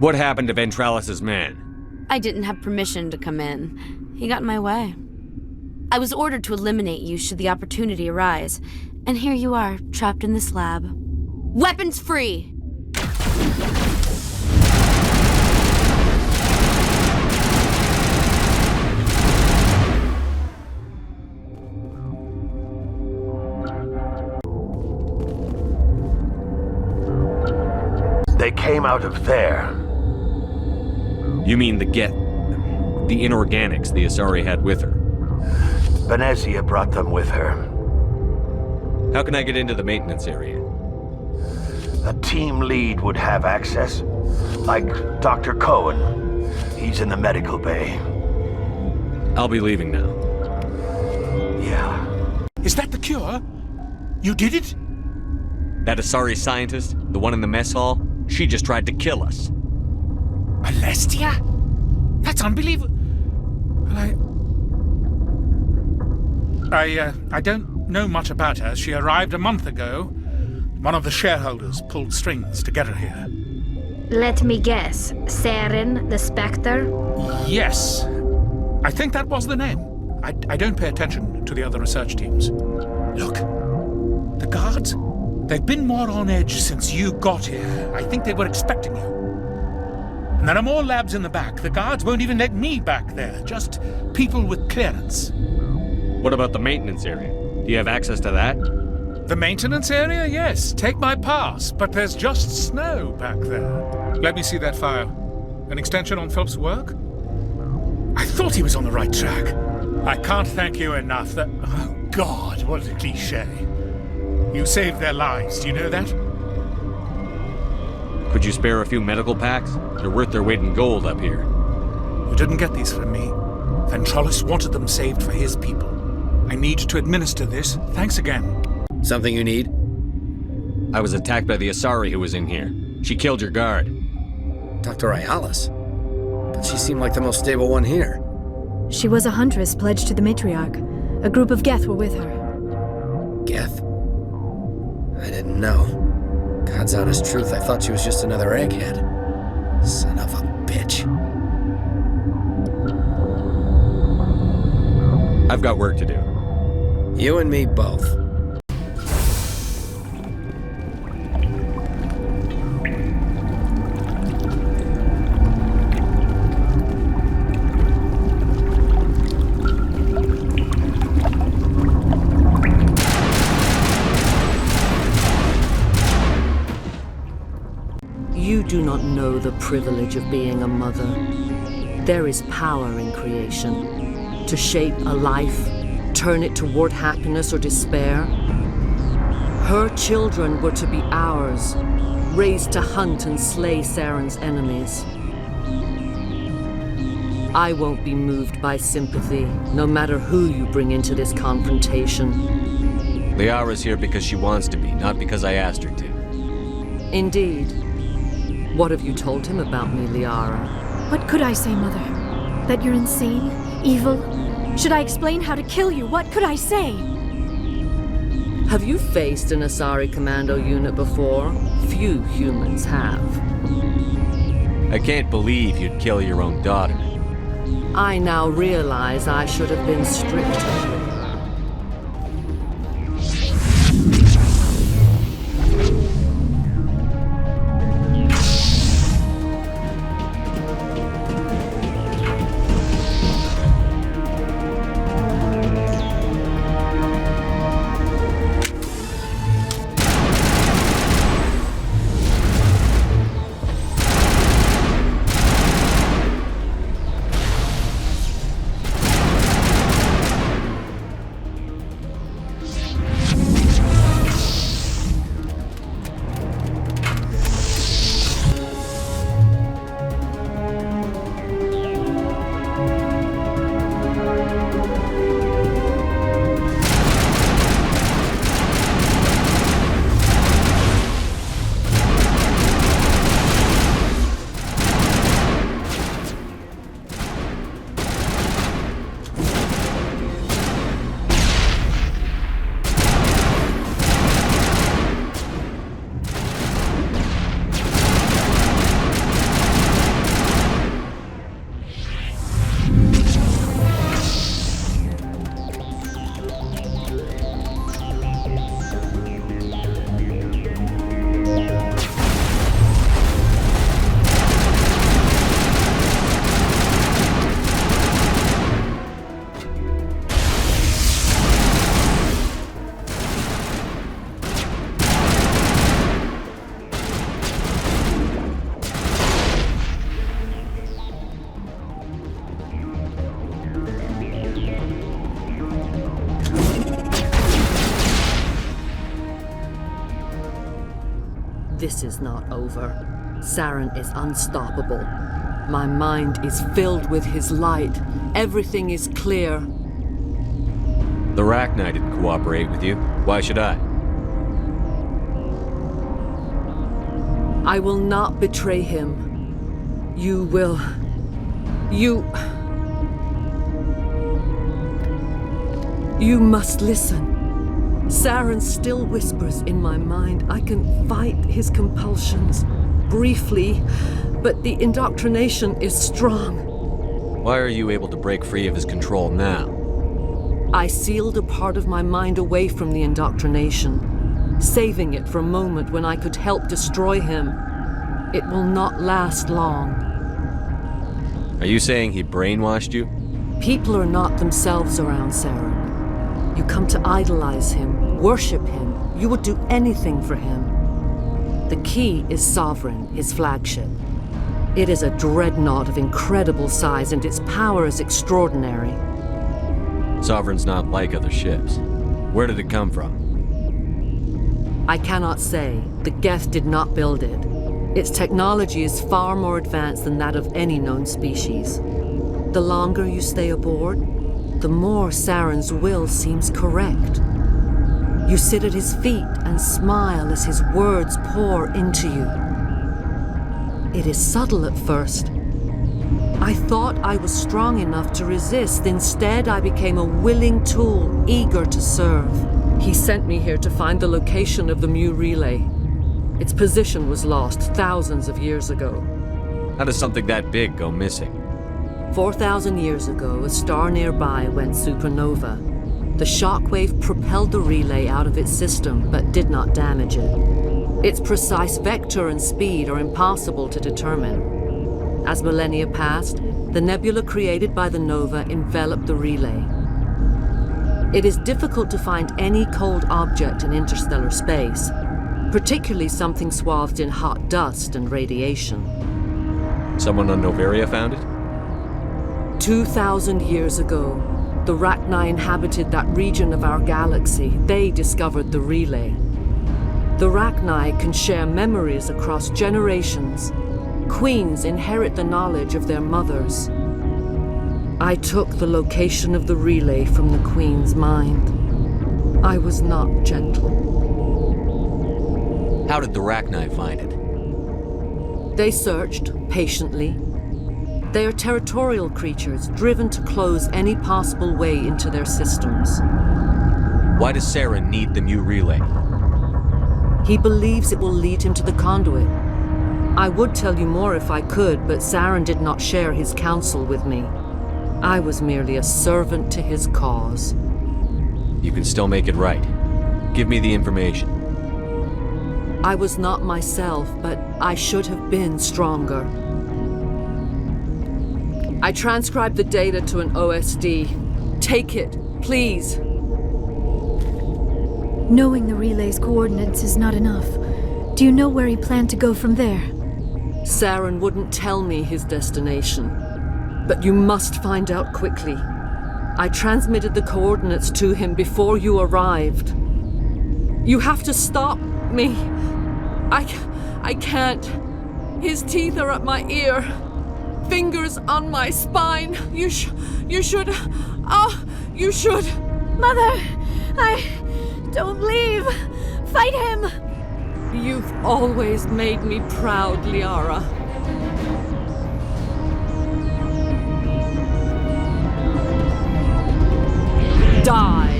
What happened to Ventralis' man? I didn't have permission to come in. He got in my way. I was ordered to eliminate you should the opportunity arise. And here you are, trapped in this lab. Weapons free! They came out of there. You mean the inorganics the Asari had with her? Venezia brought them with her. How can I get into the maintenance area? A team lead would have access, like Dr. Cohen. He's in the medical bay. I'll be leaving now. Yeah. Is that the cure? You did it? That Asari scientist, the one in the mess hall, she just tried to kill us. Alestia? That's unbelievable. I don't know much about her. She arrived a month ago. One of the shareholders pulled strings to get her here. Let me guess. Saren, the Spectre? Yes. I think that was the name. I don't pay attention to the other research teams. Look, the guards, they've been more on edge since you got here. I think they were expecting you. And there are more labs in the back. The guards won't even let me back there. Just people with clearance. What about the maintenance area? Do you have access to that? The maintenance area? Yes. Take my pass. But there's just snow back there. Let me see that file. An extension on Phelps' work? I thought he was on the right track. I can't thank you enough that... Oh, God, what a cliché. You saved their lives. Do you know that? Could you spare a few medical packs? They're worth their weight in gold up here. You didn't get these from me. Ventrolis wanted them saved for his people. I need to administer this. Thanks again. Something you need? I was attacked by the Asari who was in here. She killed your guard. Dr. Ayalis? But she seemed like the most stable one here. She was a huntress pledged to the matriarch. A group of Geth were with her. Geth? I didn't know. God's honest truth, I thought she was just another egghead. Son of a bitch. I've got work to do. You and me both. You do not know the privilege of being a mother. There is power in creation. To shape a life, turn it toward happiness or despair. Her children were to be ours, raised to hunt and slay Saren's enemies. I won't be moved by sympathy, no matter who you bring into this confrontation. Liara's here because she wants to be, not because I asked her to. Indeed. What have you told him about me, Liara? What could I say, Mother? That you're insane? Evil? Should I explain how to kill you? What could I say? Have you faced an Asari commando unit before? Few humans have. I can't believe you'd kill your own daughter. I now realize I should have been stricter. This is not over. Saren is unstoppable. My mind is filled with his light. Everything is clear. The Rachni didn't cooperate with you. Why should I? I will not betray him. You will. You must listen. Saren still whispers in my mind. I can fight his compulsions. Briefly, but the indoctrination is strong. Why are you able to break free of his control now? I sealed a part of my mind away from the indoctrination, saving it for a moment when I could help destroy him. It will not last long. Are you saying he brainwashed you? People are not themselves around Saren. You come to idolize him, worship him. You would do anything for him. The key is Sovereign, his flagship. It is a dreadnought of incredible size, and its power is extraordinary. Sovereign's not like other ships. Where did it come from? I cannot say. The Geth did not build it. Its technology is far more advanced than that of any known species. The longer you stay aboard, the more Saren's will seems correct. You sit at his feet and smile as his words pour into you. It is subtle at first. I thought I was strong enough to resist. Instead, I became a willing tool, eager to serve. He sent me here to find the location of the Mu relay. Its position was lost thousands of years ago. How does something that big go missing? 4,000 years ago, a star nearby went supernova. The shockwave propelled the relay out of its system, but did not damage it. Its precise vector and speed are impossible to determine. As millennia passed, the nebula created by the nova enveloped the relay. It is difficult to find any cold object in interstellar space, particularly something swathed in hot dust and radiation. Someone on Noveria found it? 2,000 years ago, the Rachni inhabited that region of our galaxy. They discovered the relay. The Rachni can share memories across generations. Queens inherit the knowledge of their mothers. I took the location of the relay from the Queen's mind. I was not gentle. How did the Rachni find it? They searched, patiently. They are territorial creatures, driven to close any possible way into their systems. Why does Saren need the Mu relay? He believes it will lead him to the conduit. I would tell you more if I could, but Saren did not share his counsel with me. I was merely a servant to his cause. You can still make it right. Give me the information. I was not myself, but I should have been stronger. I transcribed the data to an OSD. Take it, please. Knowing the relay's coordinates is not enough. Do you know where he planned to go from there? Saren wouldn't tell me his destination, but you must find out quickly. I transmitted the coordinates to him before you arrived. You have to stop me. I can't. His teeth are at my ear. Fingers on my spine. You should. You should. Mother, don't leave. Fight him. You've always made me proud, Liara. Die.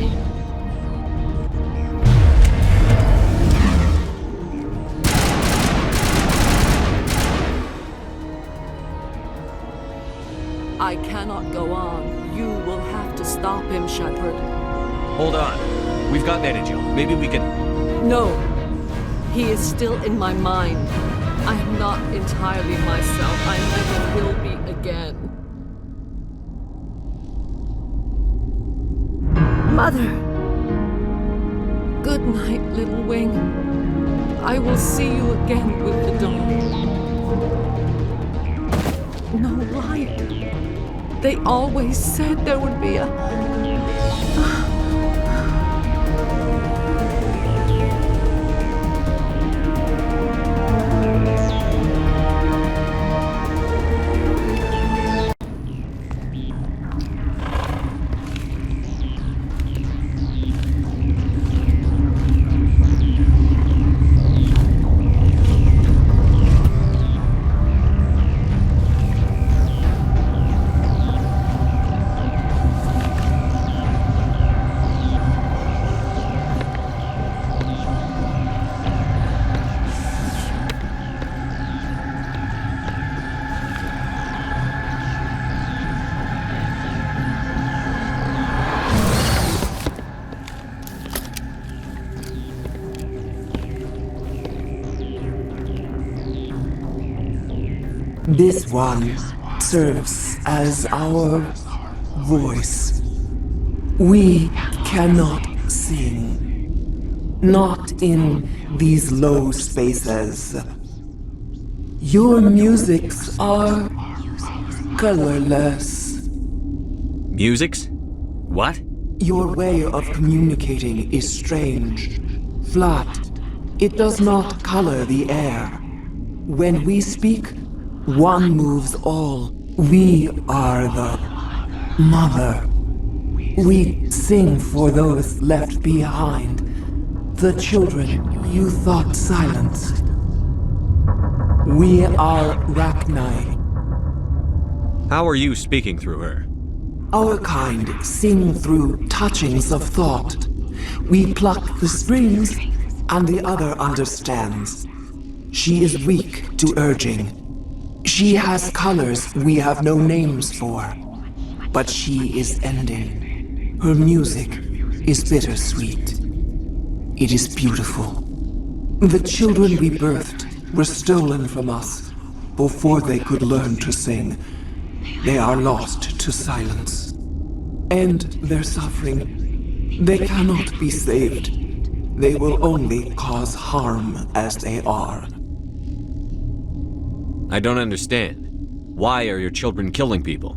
I cannot go on. You will have to stop him, Shepard. Hold on. We've got energy. Maybe we can... No. He is still in my mind. I am not entirely myself. I never will be again. Mother! Good night, little wing. I will see you again with the dawn. No light. They always said there would be a... This one serves as our voice. We cannot sing. Not in these low spaces. Your musics are colorless. Musics? What? Your way of communicating is strange. Flat. It does not color the air. When we speak, one moves all. We are the mother. We sing for those left behind. The children you thought silenced. We are Rachni. How are you speaking through her? Our kind sing through touchings of thought. We pluck the strings, and the other understands. She is weak to urging. She has colors we have no names for. But she is ending. Her music is bittersweet. It is beautiful. The children we birthed were stolen from us before they could learn to sing. They are lost to silence. And their suffering, they cannot be saved. They will only cause harm as they are. I don't understand. Why are your children killing people?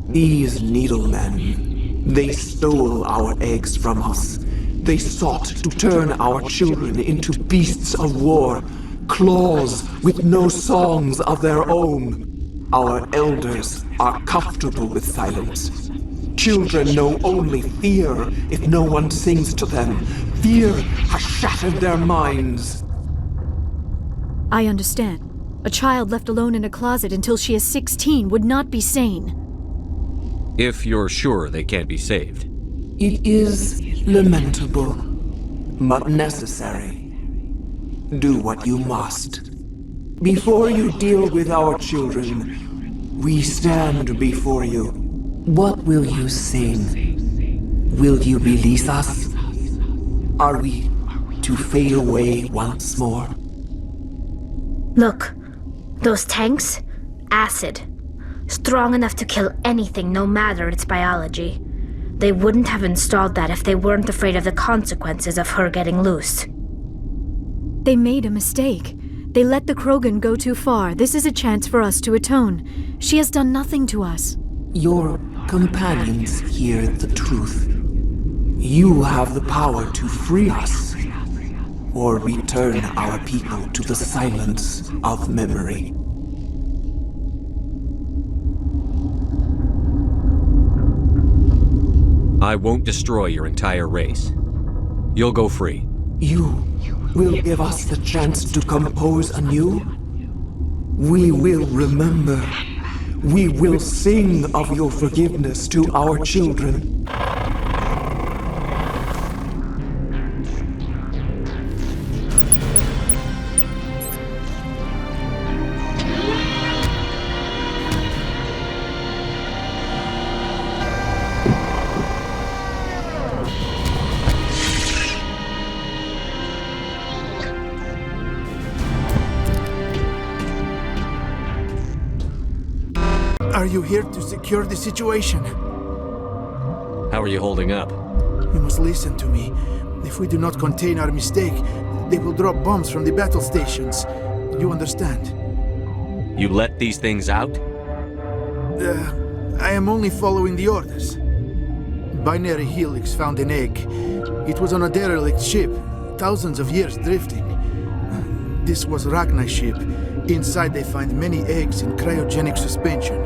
These needlemen, they stole our eggs from us. They sought to turn our children into beasts of war, claws with no songs of their own. Our elders are comfortable with silence. Children know only fear if no one sings to them. Fear has shattered their minds. I understand. A child left alone in a closet until she is 16 would not be sane. If you're sure they can't be saved. It is lamentable, but necessary. Do what you must. Before you deal with our children, we stand before you. What will you sing? Will you release us? Are we to fade away once more? Look, those tanks? Acid. Strong enough to kill anything, no matter its biology. They wouldn't have installed that if they weren't afraid of the consequences of her getting loose. They made a mistake. They let the Krogan go too far. This is a chance for us to atone. She has done nothing to us. Your companions hear the truth. You have the power to free us, or return our people to the silence of memory. I won't destroy your entire race. You'll go free. You will give us the chance to compose anew? We will remember. We will sing of your forgiveness to our children. Are you here to secure the situation? How are you holding up? You must listen to me. If we do not contain our mistake, they will drop bombs from the battle stations. You understand? You let these things out? I am only following the orders. Binary Helix found an egg. It was on a derelict ship, thousands of years drifting. This was Rachni's ship. Inside they find many eggs in cryogenic suspension.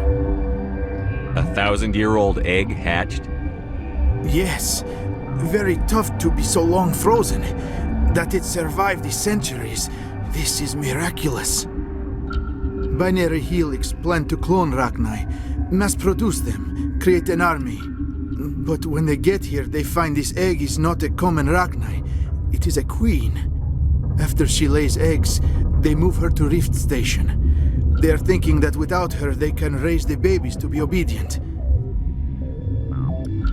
1,000-year-old egg hatched? Yes. Very tough to be so long frozen. That it survived the centuries. This is miraculous. Binary Helix planned to clone Rachni, mass-produce them, create an army. But when they get here, they find this egg is not a common Rachni. It is a queen. After she lays eggs, they move her to Rift Station. They are thinking that without her, they can raise the babies to be obedient.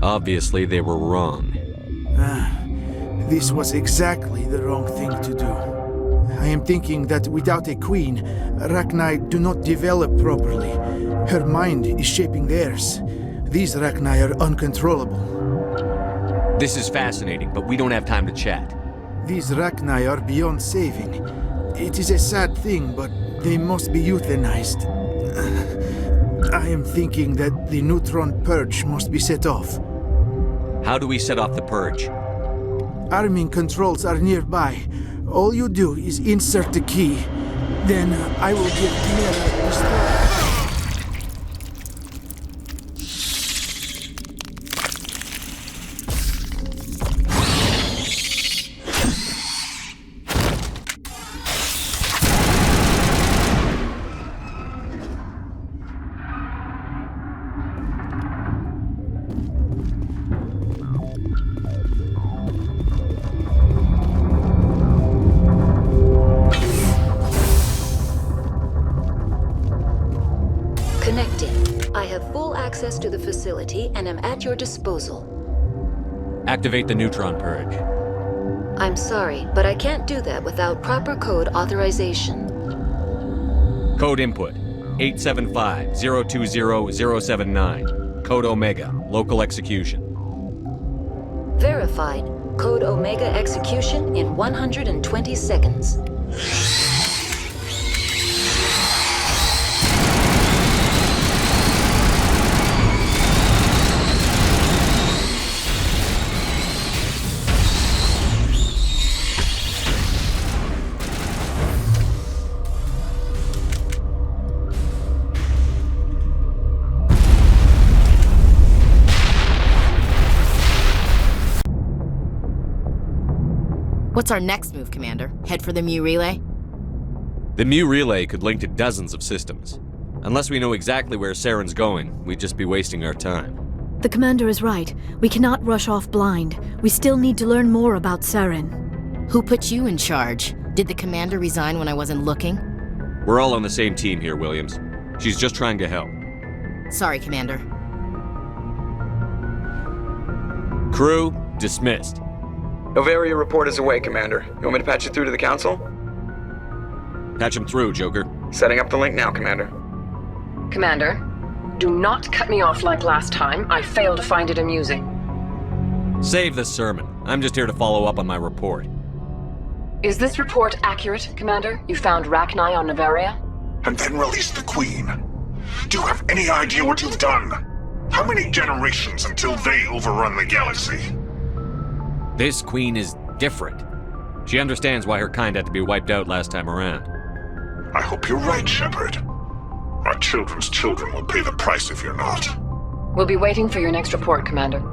Obviously, they were wrong. This was exactly the wrong thing to do. I am thinking that without a queen, Rachni do not develop properly. Her mind is shaping theirs. These Rachni are uncontrollable. This is fascinating, but we don't have time to chat. These Rachni are beyond saving. It is a sad thing, but they must be euthanized. I am thinking that the neutron purge must be set off. How do we set off the purge? Arming controls are nearby. All you do is insert the key. Then I will give Liara the start. Connecting. I have full access to the facility and am at your disposal. Activate the neutron purge. I'm sorry, but I can't do that without proper code authorization. Code input 875-020-079. Code Omega. Local execution. Verified. Code Omega execution in 120 seconds. What's our next move, Commander? Head for the Mu relay? The Mu relay could link to dozens of systems. Unless we know exactly where Saren's going, we'd just be wasting our time. The Commander is right. We cannot rush off blind. We still need to learn more about Saren. Who put you in charge? Did the Commander resign when I wasn't looking? We're all on the same team here, Williams. She's just trying to help. Sorry, Commander. Crew, dismissed. Novaria report is away, Commander. You want me to patch you through to the Council? Patch him through, Joker. Setting up the link now, Commander. Commander, do not cut me off like last time. I fail to find it amusing. Save the sermon. I'm just here to follow up on my report. Is this report accurate, Commander? You found Rachni on Novaria? And then released the Queen. Do you have any idea what you've done? How many generations until they overrun the galaxy? This Queen is different. She understands why her kind had to be wiped out last time around. I hope you're right, Shepard. Our children's children will pay the price if you're not. We'll be waiting for your next report, Commander.